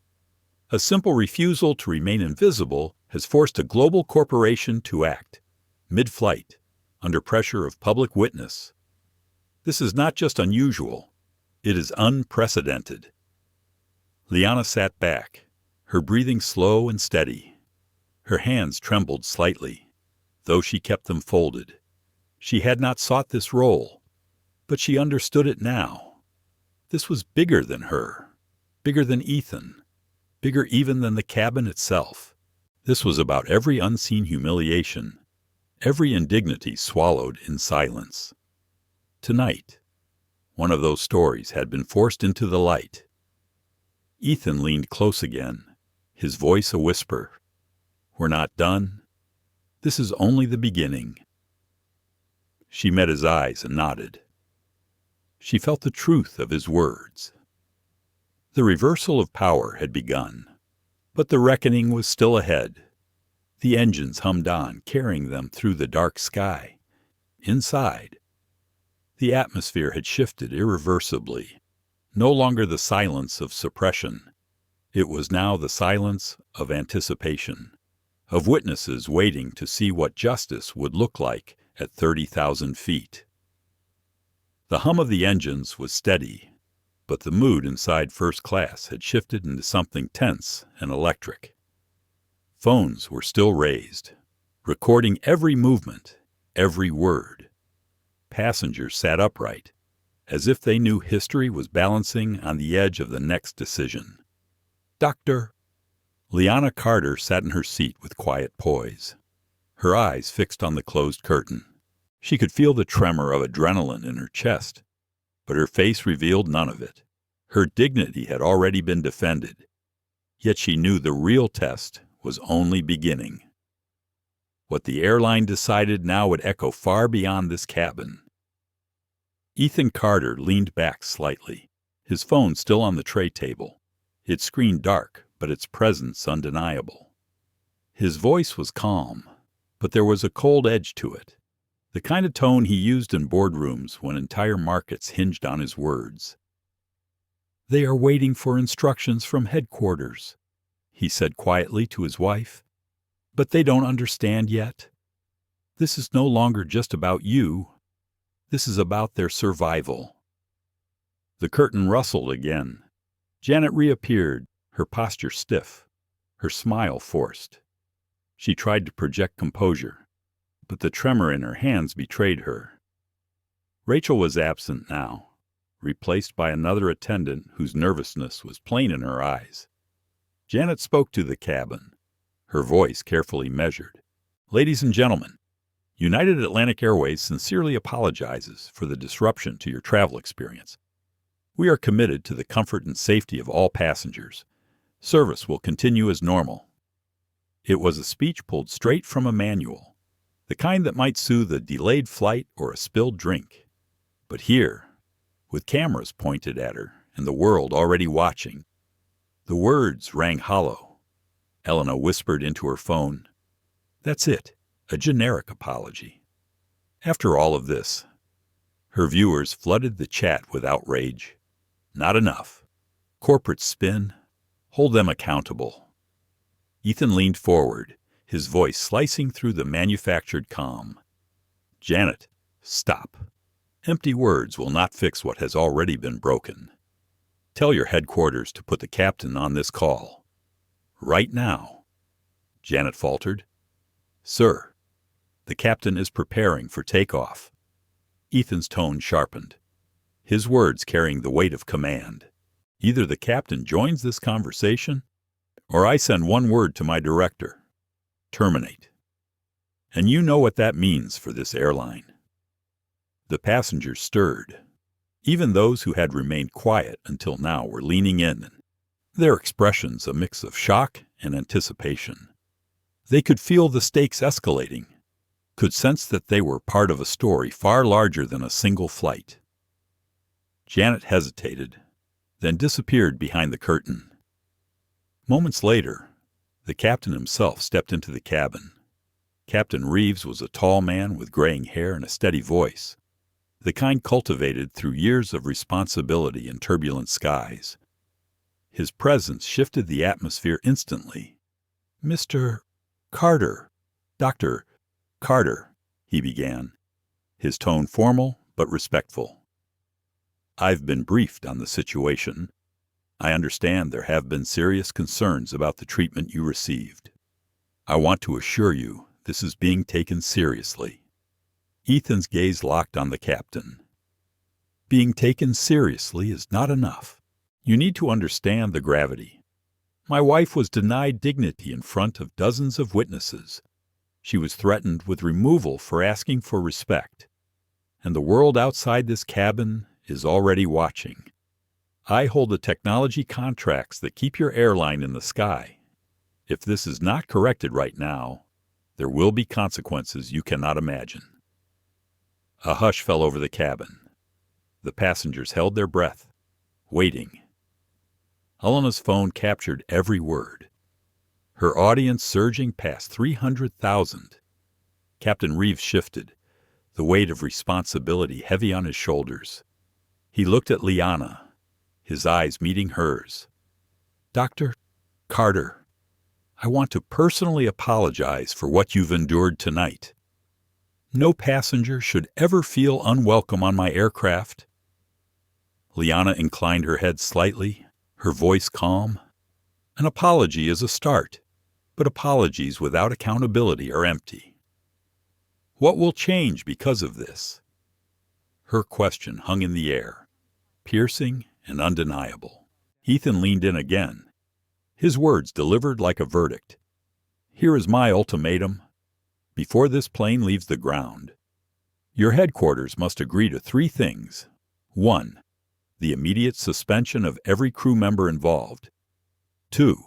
A simple refusal to remain invisible has forced a global corporation to act, mid-flight, under pressure of public witness. This is not just unusual, it is unprecedented. Liana sat back, her breathing slow and steady. Her hands trembled slightly, though she kept them folded. She had not sought this role, but she understood it now. This was bigger than her, bigger than Ethan, bigger even than the cabin itself. This was about every unseen humiliation, every indignity swallowed in silence. Tonight, one of those stories had been forced into the light. Ethan leaned close again, his voice a whisper. We're not done. This is only the beginning. She met his eyes and nodded. She felt the truth of his words. The reversal of power had begun, but the reckoning was still ahead. The engines hummed on, carrying them through the dark sky. Inside, the atmosphere had shifted irreversibly. No longer the silence of suppression. It was now the silence of anticipation, of witnesses waiting to see what justice would look like at 30,000 feet. The hum of the engines was steady, but the mood inside first class had shifted into something tense and electric. Phones were still raised, recording every movement, every word. Passengers sat upright, as if they knew history was balancing on the edge of the next decision. Doctor. Liana Carter sat in her seat with quiet poise, her eyes fixed on the closed curtain. She could feel the tremor of adrenaline in her chest, but her face revealed none of it. Her dignity had already been defended, yet she knew the real test was only beginning. What the airline decided now would echo far beyond this cabin. Ethan Carter leaned back slightly, his phone still on the tray table, its screen dark, but its presence undeniable. His voice was calm, but there was a cold edge to it, the kind of tone he used in boardrooms when entire markets hinged on his words. They are waiting for instructions from headquarters, he said quietly to his wife. But they don't understand yet. This is no longer just about you. This is about their survival. The curtain rustled again. Janet reappeared, her posture stiff, her smile forced. She tried to project composure, but the tremor in her hands betrayed her. Rachel was absent now, replaced by another attendant whose nervousness was plain in her eyes. Janet spoke to the cabin, her voice carefully measured. "Ladies and gentlemen, United Atlantic Airways sincerely apologizes for the disruption to your travel experience. We are committed to the comfort and safety of all passengers. Service will continue as normal." It was a speech pulled straight from a manual, the kind that might soothe a delayed flight or a spilled drink. But here, with cameras pointed at her and the world already watching, the words rang hollow. Elena whispered into her phone, "That's it, a generic apology." After all of this, her viewers flooded the chat with outrage. Not enough. Corporate spin. Hold them accountable. Ethan leaned forward, his voice slicing through the manufactured calm. "Janet, stop. Empty words will not fix what has already been broken. Tell your headquarters to put the captain on this call. Right now." Janet faltered. "Sir, the captain is preparing for takeoff." Ethan's tone sharpened, his words carrying the weight of command. "Either the captain joins this conversation, or I send one word to my director. Terminate. And you know what that means for this airline." The passengers stirred. Even those who had remained quiet until now were leaning in, their expressions a mix of shock and anticipation. They could feel the stakes escalating, could sense that they were part of a story far larger than a single flight. Janet hesitated, then disappeared behind the curtain. Moments later, the captain himself stepped into the cabin. Captain Reeves was a tall man with graying hair and a steady voice, the kind cultivated through years of responsibility in turbulent skies. His presence shifted the atmosphere instantly. "Mr. Carter, Dr. Carter," he began, his tone formal but respectful. "I've been briefed on the situation. I understand there have been serious concerns about the treatment you received. I want to assure you this is being taken seriously." Ethan's gaze locked on the captain. "Being taken seriously is not enough. You need to understand the gravity. My wife was denied dignity in front of dozens of witnesses. She was threatened with removal for asking for respect. And the world outside this cabin is already watching. I hold the technology contracts that keep your airline in the sky. If this is not corrected right now, there will be consequences you cannot imagine." A hush fell over the cabin. The passengers held their breath, waiting. Elena's phone captured every word, her audience surging past 300,000. Captain Reeves shifted, the weight of responsibility heavy on his shoulders. He looked at Liana, his eyes meeting hers. "Dr. Carter, I want to personally apologize for what you've endured tonight. No passenger should ever feel unwelcome on my aircraft." Liana inclined her head slightly, her voice calm. "An apology is a start, but apologies without accountability are empty. What will change because of this?" Her question hung in the air, piercing and undeniable. Ethan leaned in again, his words delivered like a verdict. "Here is my ultimatum. Before this plane leaves the ground, your headquarters must agree to 3 things. 1. The immediate suspension of every crew member involved. 2.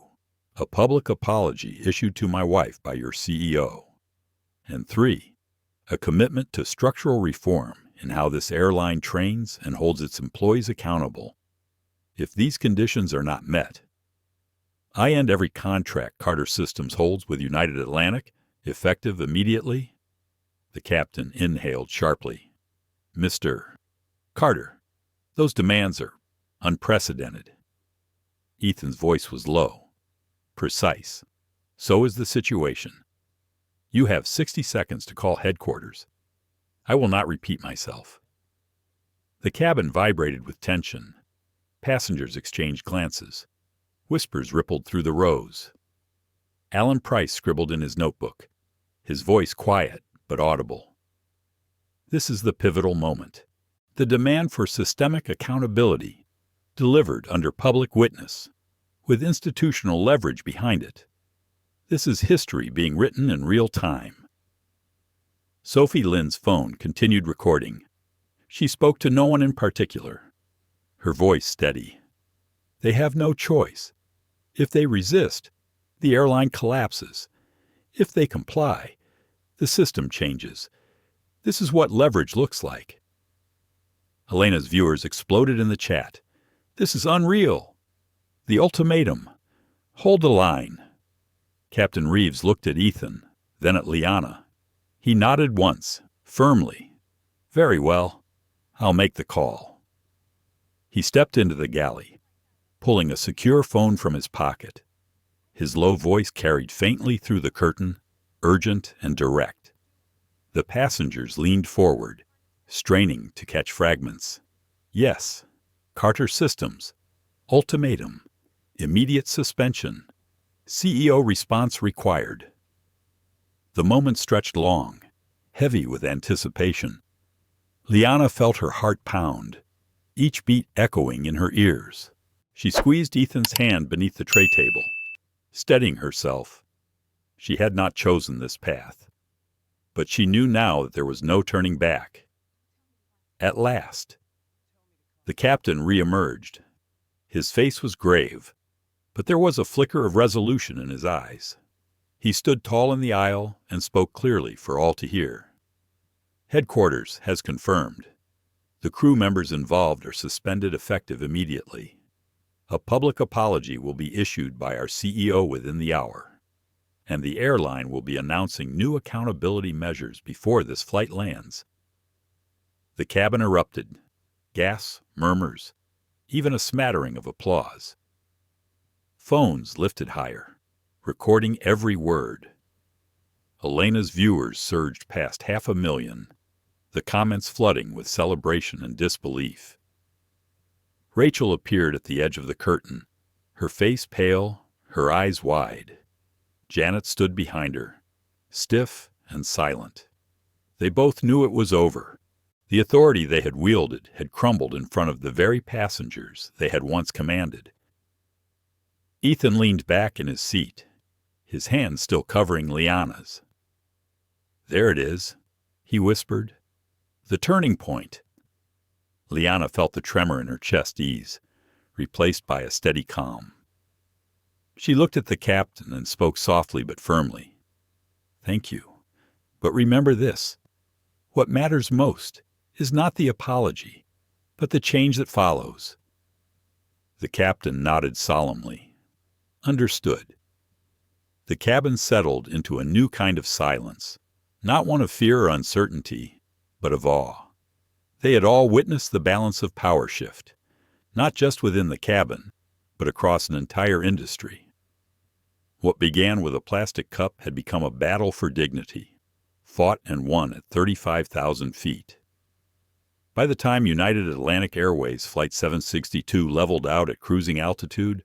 A public apology issued to my wife by your CEO. And 3. A commitment to structural reform in how this airline trains and holds its employees accountable. If these conditions are not met, I end every contract Carter Systems holds with United Atlantic, effective immediately." The captain inhaled sharply. "Mr. Carter, those demands are unprecedented." Ethan's voice was low, precise. "So is the situation. You have 60 seconds to call headquarters. I will not repeat myself." The cabin vibrated with tension. Passengers exchanged glances. Whispers rippled through the rows. Alan Price scribbled in his notebook, his voice quiet but audible. "This is the pivotal moment. The demand for systemic accountability, delivered under public witness, with institutional leverage behind it. This is history being written in real time. Sophie Lynn's phone continued recording. She spoke to no one in particular, her voice steady. They have no choice. If they resist, the airline collapses. If they comply, the system changes. This is what leverage looks like. Elena's viewers exploded in the chat. This is unreal. The ultimatum. Hold the line. Captain Reeves looked at Ethan, then at Liana. He nodded once, firmly. Very well. I'll make the call. He stepped into the galley, pulling a secure phone from his pocket. His low voice carried faintly through the curtain, urgent and direct. The passengers leaned forward, straining to catch fragments. Yes. Carter Systems. Ultimatum. Immediate suspension. CEO response required. The moment stretched long, heavy with anticipation. Liana felt her heart pound, each beat echoing in her ears. She squeezed Ethan's hand beneath the tray table, steadying herself. She had not chosen this path, but she knew now that there was no turning back. At last, the captain re-emerged. His face was grave, but there was a flicker of resolution in his eyes. He stood tall in the aisle and spoke clearly for all to hear. Headquarters has confirmed. The crew members involved are suspended effective immediately. A public apology will be issued by our CEO within the hour, and the airline will be announcing new accountability measures before this flight lands. The cabin erupted. Gasps, murmurs, even a smattering of applause. Phones lifted higher, recording every word. Elena's viewers surged past 500,000, the comments flooding with celebration and disbelief. Rachel appeared at the edge of the curtain, her face pale, her eyes wide. Janet stood behind her, stiff and silent. They both knew it was over. The authority they had wielded had crumbled in front of the very passengers they had once commanded. Ethan leaned back in his seat, his hand still covering Liana's. There it is, he whispered. The turning point. Liana felt the tremor in her chest ease, replaced by a steady calm. She looked at the captain and spoke softly but firmly. Thank you. But remember this. What matters most is not the apology, but the change that follows. The captain nodded solemnly. Understood. The cabin settled into a new kind of silence, not one of fear or uncertainty, but of awe. They had all witnessed the balance of power shift, not just within the cabin, but across an entire industry. What began with a plastic cup had become a battle for dignity, fought and won at 35,000 feet. By the time United Atlantic Airways Flight 762 leveled out at cruising altitude,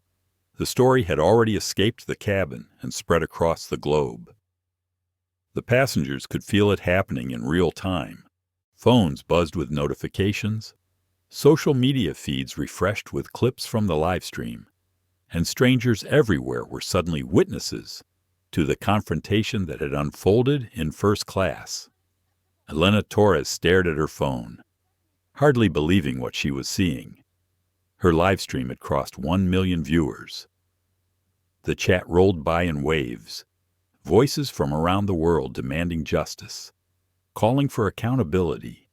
the story had already escaped the cabin and spread across the globe. The passengers could feel it happening in real time. Phones buzzed with notifications, social media feeds refreshed with clips from the live stream, and strangers everywhere were suddenly witnesses to the confrontation that had unfolded in first class. Elena Torres stared at her phone, hardly believing what she was seeing. Her live stream had crossed 1 million viewers. The chat rolled by in waves, voices from around the world demanding justice, calling for accountability,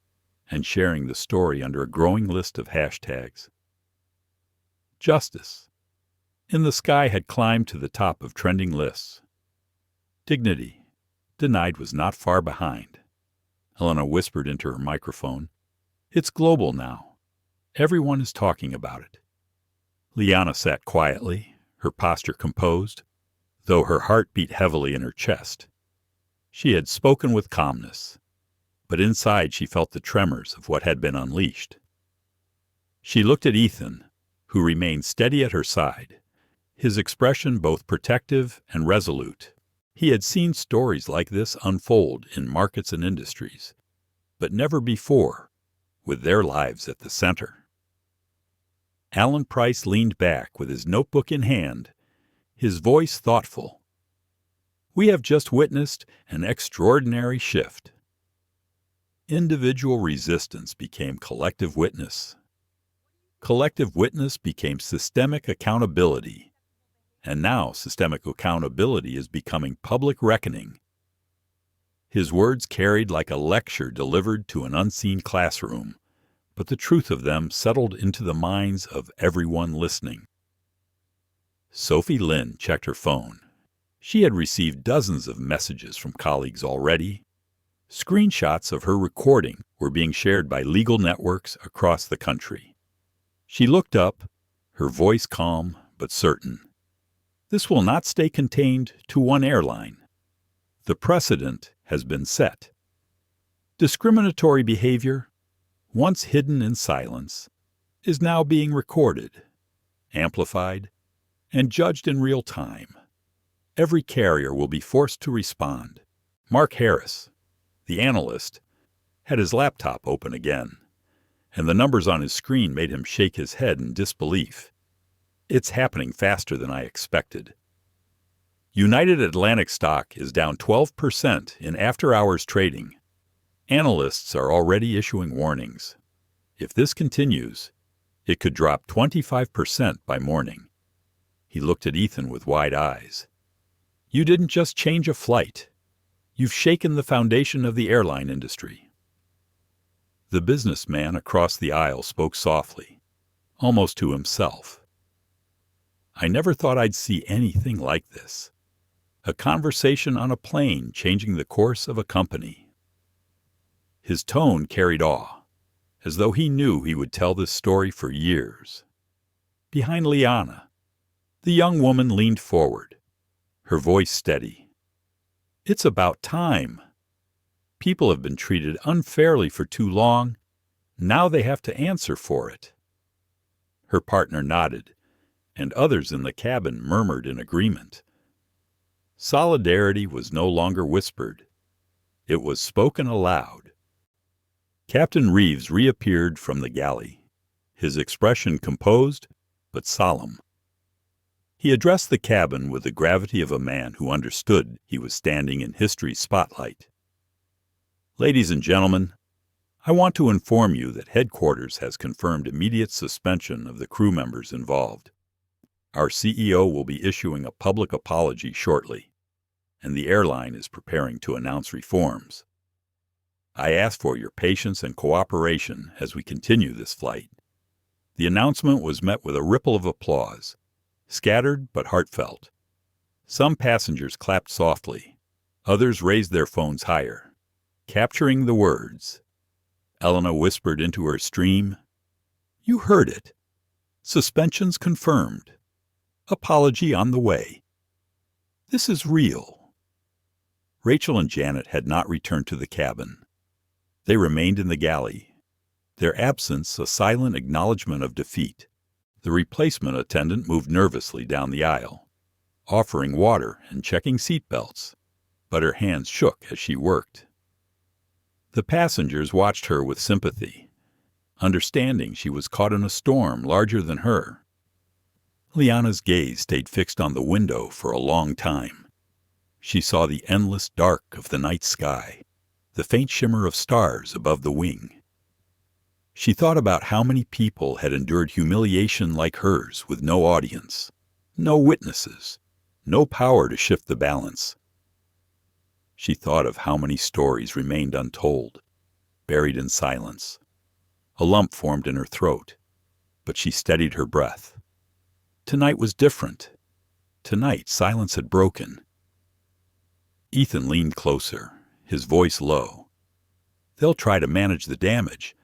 and sharing the story under a growing list of hashtags. Justice. In the Sky had climbed to the top of trending lists. Dignity. Denied was not far behind. Elena whispered into her microphone. It's global now. Everyone is talking about it. Liana sat quietly, her posture composed, though her heart beat heavily in her chest. She had spoken with calmness, but inside she felt the tremors of what had been unleashed. She looked at Ethan, who remained steady at her side, his expression both protective and resolute. He had seen stories like this unfold in markets and industries, but never before with their lives at the center. Alan Price leaned back with his notebook in hand, his voice thoughtful. We have just witnessed an extraordinary shift. Individual resistance became collective witness. Collective witness became systemic accountability. And now systemic accountability is becoming public reckoning. His words carried like a lecture delivered to an unseen classroom, but the truth of them settled into the minds of everyone listening. Sophie Lynn checked her phone. She had received dozens of messages from colleagues already. Screenshots of her recording were being shared by legal networks across the country. She looked up, her voice calm but certain. This will not stay contained to one airline. The precedent has been set. Discriminatory behavior, once hidden in silence, is now being recorded, amplified, and judged in real time. Every carrier will be forced to respond. Mark Harris, the analyst, had his laptop open again, and the numbers on his screen made him shake his head in disbelief. It's happening faster than I expected. United Atlantic stock is down 12% in after-hours trading. Analysts are already issuing warnings. If this continues, it could drop 25% by morning. He looked at Ethan with wide eyes. You didn't just change a flight. You've shaken the foundation of the airline industry. The businessman across the aisle spoke softly, almost to himself. I never thought I'd see anything like this. A conversation on a plane changing the course of a company. His tone carried awe, as though he knew he would tell this story for years. Behind Liana, the young woman leaned forward, her voice steady. It's about time. People have been treated unfairly for too long. Now they have to answer for it. Her partner nodded, and others in the cabin murmured in agreement. Solidarity was no longer whispered. It was spoken aloud. Captain Reeves reappeared from the galley, his expression composed but solemn. He addressed the cabin with the gravity of a man who understood he was standing in history's spotlight. Ladies and gentlemen, I want to inform you that headquarters has confirmed immediate suspension of the crew members involved. Our CEO will be issuing a public apology shortly, and the airline is preparing to announce reforms. I ask for your patience and cooperation as we continue this flight. The announcement was met with a ripple of applause, scattered but heartfelt. Some passengers clapped softly. Others raised their phones higher, capturing the words. Elena whispered into her stream, "You heard it. Suspensions confirmed. Apology on the way. This is real." Rachel and Janet had not returned to the cabin. They remained in the galley, their absence a silent acknowledgment of defeat. The replacement attendant moved nervously down the aisle, offering water and checking seat belts, but her hands shook as she worked. The passengers watched her with sympathy, understanding she was caught in a storm larger than her. Liana's gaze stayed fixed on the window for a long time. She saw the endless dark of the night sky, the faint shimmer of stars above the wing. She thought about how many people had endured humiliation like hers with no audience, no witnesses, no power to shift the balance. She thought of how many stories remained untold, buried in silence. A lump formed in her throat, but she steadied her breath. Tonight was different. Tonight, silence had broken. Ethan leaned closer, his voice low. They'll try to manage the damage,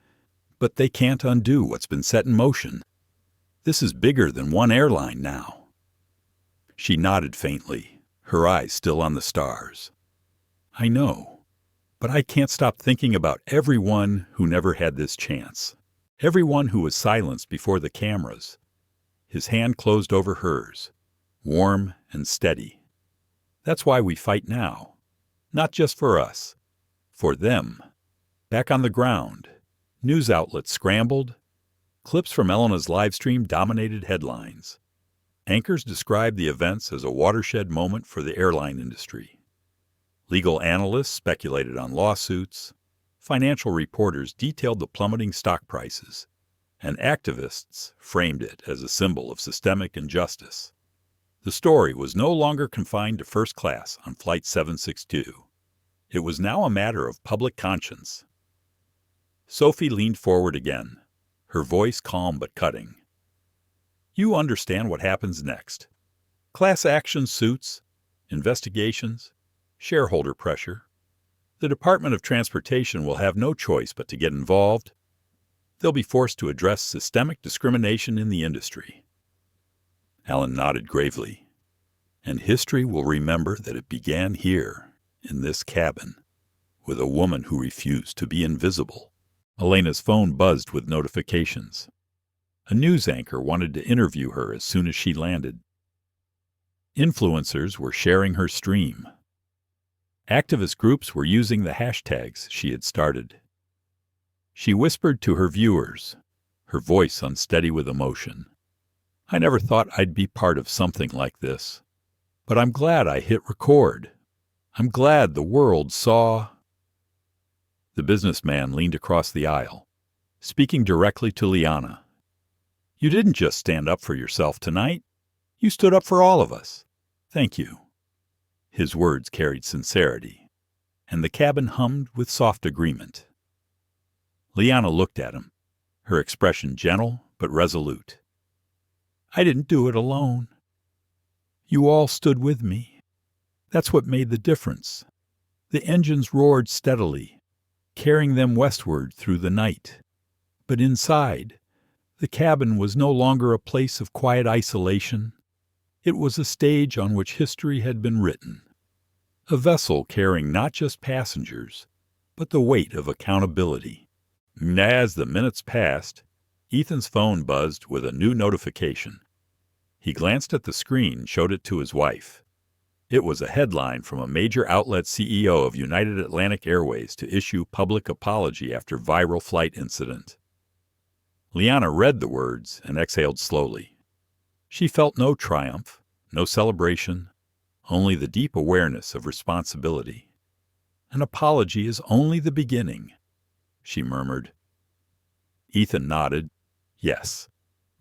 but they can't undo what's been set in motion. This is bigger than one airline now. She nodded faintly, her eyes still on the stars. I know, but I can't stop thinking about everyone who never had this chance. Everyone who was silenced before the cameras. His hand closed over hers, warm and steady. That's why we fight now. Not just for us. For them. Back on the ground. News outlets scrambled. Clips from Elena's livestream dominated headlines. Anchors described the events as a watershed moment for the airline industry. Legal analysts speculated on lawsuits. Financial reporters detailed the plummeting stock prices. And activists framed it as a symbol of systemic injustice. The story was no longer confined to first class on Flight 762. It was now a matter of public conscience. Sophie leaned forward again, her voice calm but cutting. You understand what happens next. Class action suits, investigations, shareholder pressure. The Department of Transportation will have no choice but to get involved. They'll be forced to address systemic discrimination in the industry. Alan nodded gravely. And history will remember that it began here, in this cabin, with a woman who refused to be invisible. Elena's phone buzzed with notifications. A news anchor wanted to interview her as soon as she landed. Influencers were sharing her stream. Activist groups were using the hashtags she had started. She whispered to her viewers, her voice unsteady with emotion. I never thought I'd be part of something like this, but I'm glad I hit record. I'm glad the world saw. The businessman leaned across the aisle, speaking directly to Liana. You didn't just stand up for yourself tonight. You stood up for all of us. Thank you. His words carried sincerity, and the cabin hummed with soft agreement. Liana looked at him, her expression gentle but resolute. I didn't do it alone. You all stood with me. That's what made the difference. The engines roared steadily, carrying them westward through the night. But inside, the cabin was no longer a place of quiet isolation. It was a stage on which history had been written. A vessel carrying not just passengers, but the weight of accountability. As the minutes passed, Ethan's phone buzzed with a new notification. He glanced at the screen and showed it to his wife. It was a headline from a major outlet CEO of United Atlantic Airways to issue public apology after viral flight incident. Liana read the words and exhaled slowly. She felt no triumph, no celebration, only the deep awareness of responsibility. An apology is only the beginning, she murmured. Ethan nodded. Yes,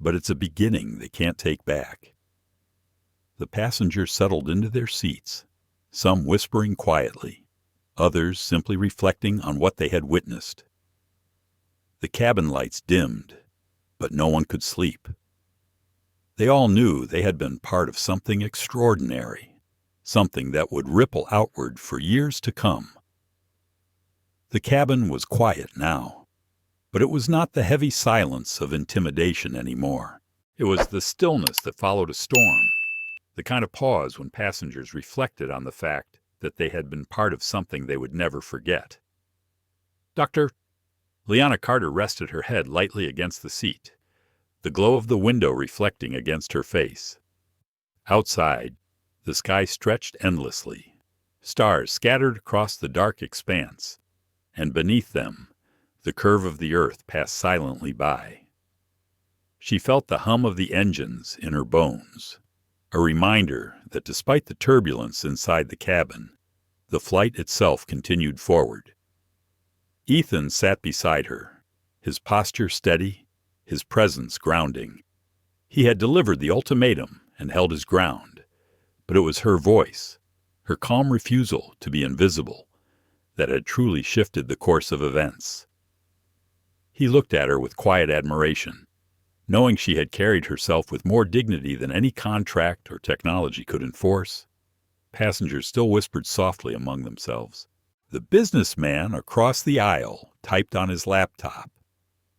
but it's a beginning they can't take back. The passengers settled into their seats, some whispering quietly, others simply reflecting on what they had witnessed. The cabin lights dimmed, but no one could sleep. They all knew they had been part of something extraordinary, something that would ripple outward for years to come. The cabin was quiet now, but it was not the heavy silence of intimidation anymore. It was the stillness that followed a storm, the kind of pause when passengers reflected on the fact that they had been part of something they would never forget. Doctor, Liana Carter rested her head lightly against the seat, the glow of the window reflecting against her face. Outside, the sky stretched endlessly, stars scattered across the dark expanse, and beneath them, the curve of the earth passed silently by. She felt the hum of the engines in her bones, a reminder that despite the turbulence inside the cabin, the flight itself continued forward. Ethan sat beside her, his posture steady, his presence grounding. He had delivered the ultimatum and held his ground, but it was her voice, her calm refusal to be invisible, that had truly shifted the course of events. He looked at her with quiet admiration, knowing she had carried herself with more dignity than any contract or technology could enforce. Passengers still whispered softly among themselves. The businessman across the aisle typed on his laptop,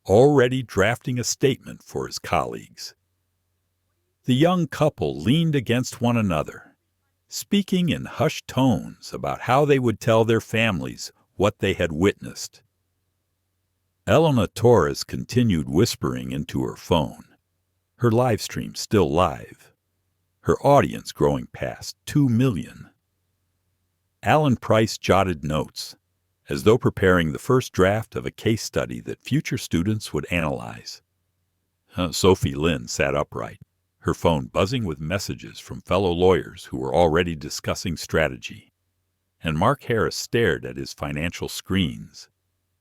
already drafting a statement for his colleagues. The young couple leaned against one another, speaking in hushed tones about how they would tell their families what they had witnessed. Elena Torres continued whispering into her phone, her live stream still live, her audience growing past 2 million. Alan Price jotted notes, as though preparing the first draft of a case study that future students would analyze. Sophie Lynn sat upright, her phone buzzing with messages from fellow lawyers who were already discussing strategy. And Mark Harris stared at his financial screens,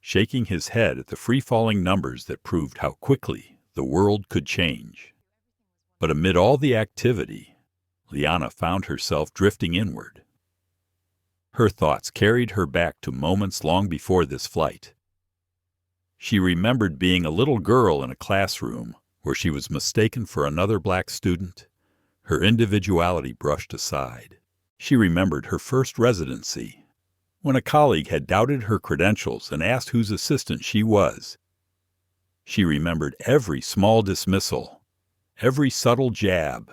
shaking his head at the free-falling numbers that proved how quickly the world could change. But amid all the activity, Liana found herself drifting inward. Her thoughts carried her back to moments long before this flight. She remembered being a little girl in a classroom where she was mistaken for another black student, her individuality brushed aside. She remembered her first residency, when a colleague had doubted her credentials and asked whose assistant she was. She remembered every small dismissal, every subtle jab,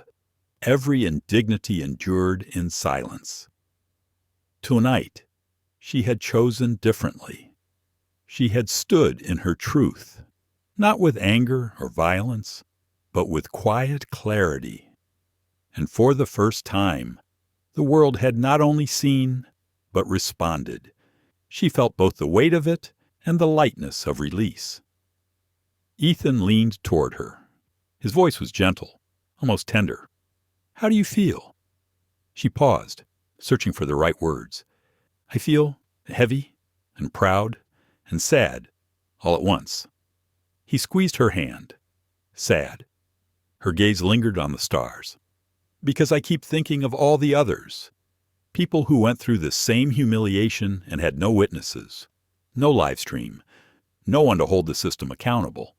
every indignity endured in silence. Tonight, she had chosen differently. She had stood in her truth, not with anger or violence, but with quiet clarity. And for the first time, the world had not only seen, but responded. She felt both the weight of it and the lightness of release. Ethan leaned toward her. His voice was gentle, almost tender. "How do you feel?" She paused, searching for the right words. "I feel heavy and proud and sad all at once." He squeezed her hand. "Sad." Her gaze lingered on the stars. "Because I keep thinking of all the others. People who went through this same humiliation and had no witnesses, no live stream, no one to hold the system accountable.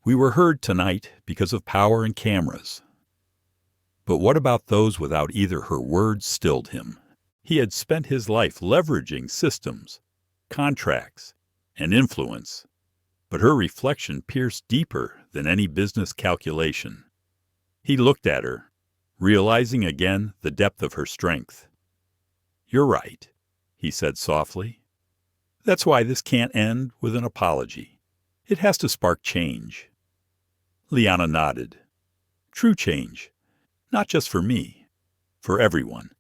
We were heard tonight because of power and cameras. But what about those without either?" Her words stilled him. He had spent his life leveraging systems, contracts, and influence, but her reflection pierced deeper than any business calculation. He looked at her, realizing again the depth of her strength. "You're right," he said softly. "That's why this can't end with an apology. It has to spark change." Liana nodded. "True change. Not just for me, for everyone."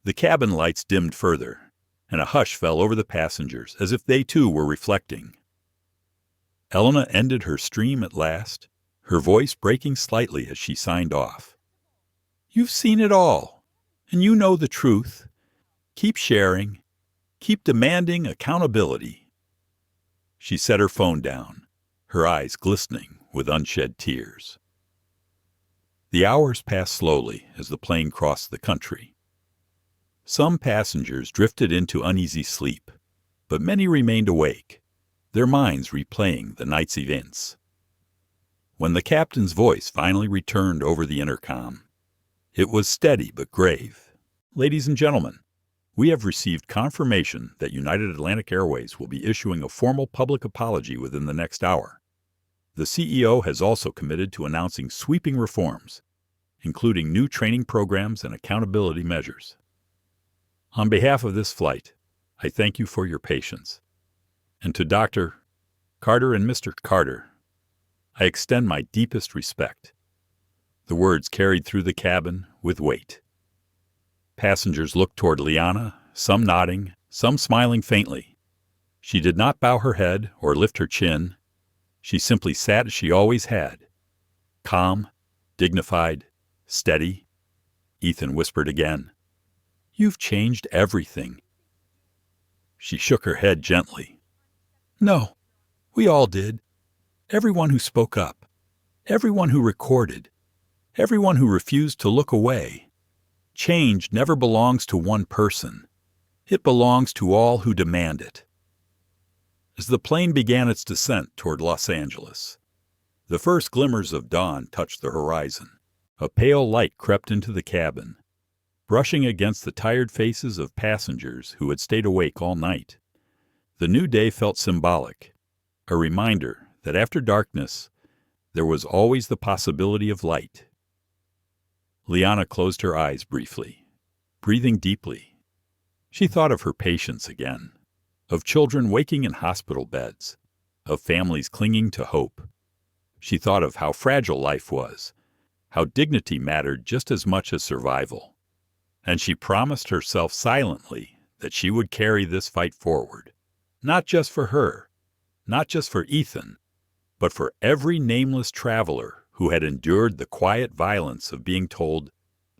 The cabin lights dimmed further, and a hush fell over the passengers as if they too were reflecting. Elena ended her stream at last, her voice breaking slightly as she signed off. "You've seen it all, and you know the truth. Keep sharing. Keep demanding accountability." She set her phone down, her eyes glistening with unshed tears. The hours passed slowly as the plane crossed the country. Some passengers drifted into uneasy sleep, but many remained awake, their minds replaying the night's events. When the captain's voice finally returned over the intercom, it was steady but grave. "Ladies and gentlemen, we have received confirmation that United Atlantic Airways will be issuing a formal public apology within the next hour. The CEO has also committed to announcing sweeping reforms, including new training programs and accountability measures. On behalf of this flight, I thank you for your patience. And to Dr. Carter and Mr. Carter, I extend my deepest respect." The words carried through the cabin with weight. Passengers looked toward Liana, some nodding, some smiling faintly. She did not bow her head or lift her chin. She simply sat as she always had, calm, dignified, steady. Ethan whispered again, "You've changed everything." She shook her head gently. "No, we all did. Everyone who spoke up, everyone who recorded, everyone who refused to look away. Change never belongs to one person. It belongs to all who demand it." As the plane began its descent toward Los Angeles, the first glimmers of dawn touched the horizon. A pale light crept into the cabin, brushing against the tired faces of passengers who had stayed awake all night. The new day felt symbolic, a reminder that after darkness, there was always the possibility of light. Liana closed her eyes briefly, breathing deeply. She thought of her patients again, of children waking in hospital beds, of families clinging to hope. She thought of how fragile life was, how dignity mattered just as much as survival. And she promised herself silently that she would carry this fight forward, not just for her, not just for Ethan, but for every nameless traveler who had endured the quiet violence of being told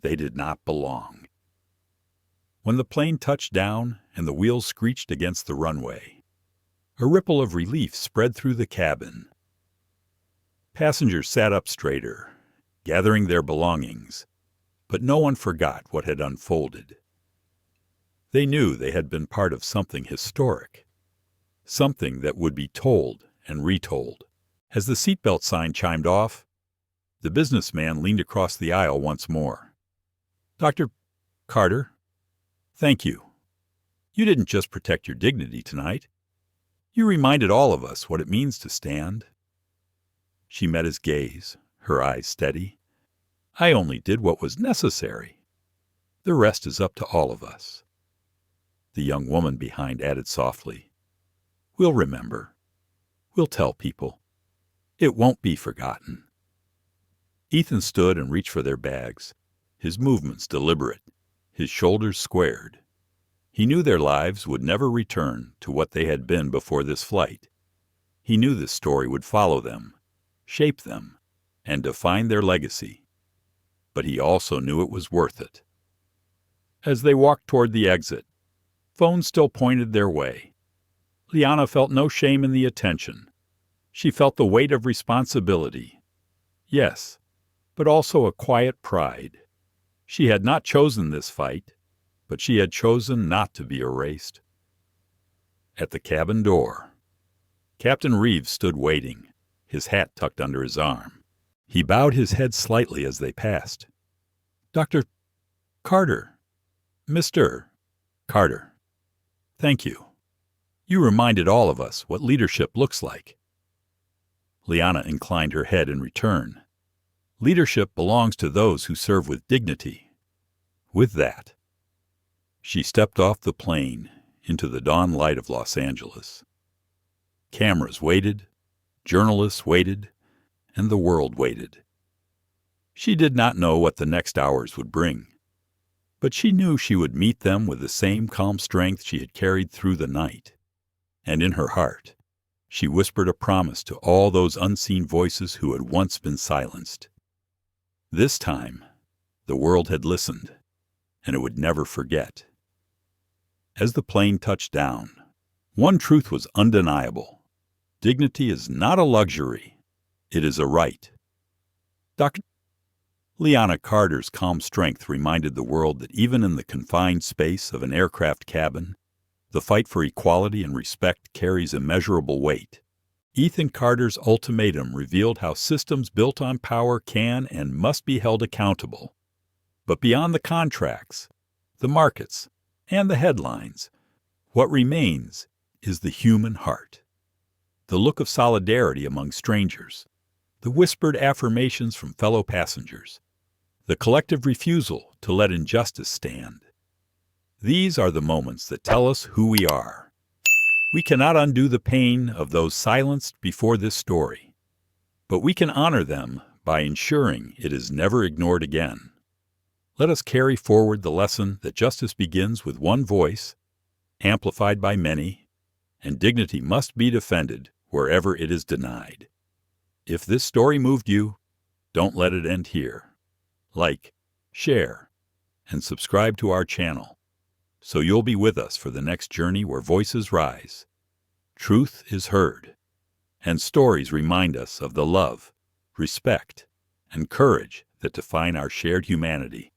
they did not belong. When the plane touched down and the wheels screeched against the runway, a ripple of relief spread through the cabin. Passengers sat up straighter, gathering their belongings, but no one forgot what had unfolded. They knew they had been part of something historic, something that would be told and retold. As the seatbelt sign chimed off, the businessman leaned across the aisle once more. "Dr. Carter, thank you. You didn't just protect your dignity tonight. You reminded all of us what it means to stand." She met his gaze, her eyes steady. "I only did what was necessary. The rest is up to all of us." The young woman behind added softly, "We'll remember. We'll tell people. It won't be forgotten." Ethan stood and reached for their bags, his movements deliberate, his shoulders squared. He knew their lives would never return to what they had been before this flight. He knew this story would follow them, shape them, and define their legacy. But he also knew it was worth it. As they walked toward the exit, phones still pointed their way. Liana felt no shame in the attention. She felt the weight of responsibility. Yes, but also a quiet pride. She had not chosen this fight, but she had chosen not to be erased. At the cabin door, Captain Reeves stood waiting, his hat tucked under his arm. He bowed his head slightly as they passed. "Dr. Carter, Mr. Carter, thank you. You reminded all of us what leadership looks like." Liana inclined her head in return. Leadership belongs to those who serve with dignity. With that, she stepped off the plane into the dawn light of Los Angeles. Cameras waited, journalists waited, and the world waited. She did not know what the next hours would bring, but she knew she would meet them with the same calm strength she had carried through the night. And in her heart, she whispered a promise to all those unseen voices who had once been silenced. This time, the world had listened, and it would never forget. As the plane touched down, one truth was undeniable. Dignity is not a luxury. It is a right. Dr. Liana Carter's calm strength reminded the world that even in the confined space of an aircraft cabin, the fight for equality and respect carries immeasurable weight. Ethan Carter's ultimatum revealed how systems built on power can and must be held accountable. But beyond the contracts, the markets, and the headlines, what remains is the human heart. The look of solidarity among strangers, the whispered affirmations from fellow passengers, the collective refusal to let injustice stand. These are the moments that tell us who we are. We cannot undo the pain of those silenced before this story, but we can honor them by ensuring it is never ignored again. Let us carry forward the lesson that justice begins with one voice, amplified by many, and dignity must be defended wherever it is denied. If this story moved you, don't let it end here. Like, share, and subscribe to our channel, so you'll be with us for the next journey where voices rise, truth is heard, and stories remind us of the love, respect, and courage that define our shared humanity.